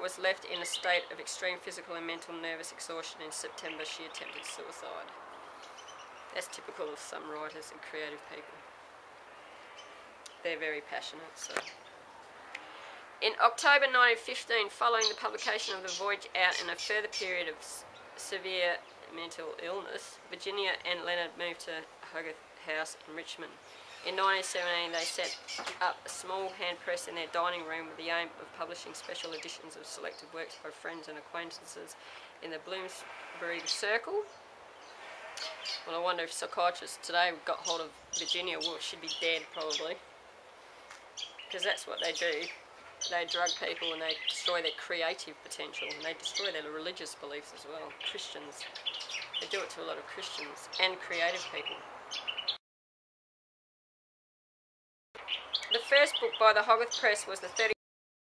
was left in a state of extreme physical and mental nervous exhaustion. In September, she attempted suicide. That's typical of some writers and creative people. They're very passionate, so. In October 1915, following the publication of The Voyage Out and a further period of severe mental illness, Virginia and Leonard moved to Hogarth House in Richmond. In 1917, they set up a small hand press in their dining room with the aim of publishing special editions of selected works by friends and acquaintances in the Bloomsbury Circle. Well, I wonder if psychiatrists today got hold of Virginia Woolf. She'd be dead, probably. Because that's what they do. They drug people and they destroy their creative potential, and they destroy their religious beliefs as well. Christians. They do it to a lot of Christians and creative people. The first book by the Hogarth Press was the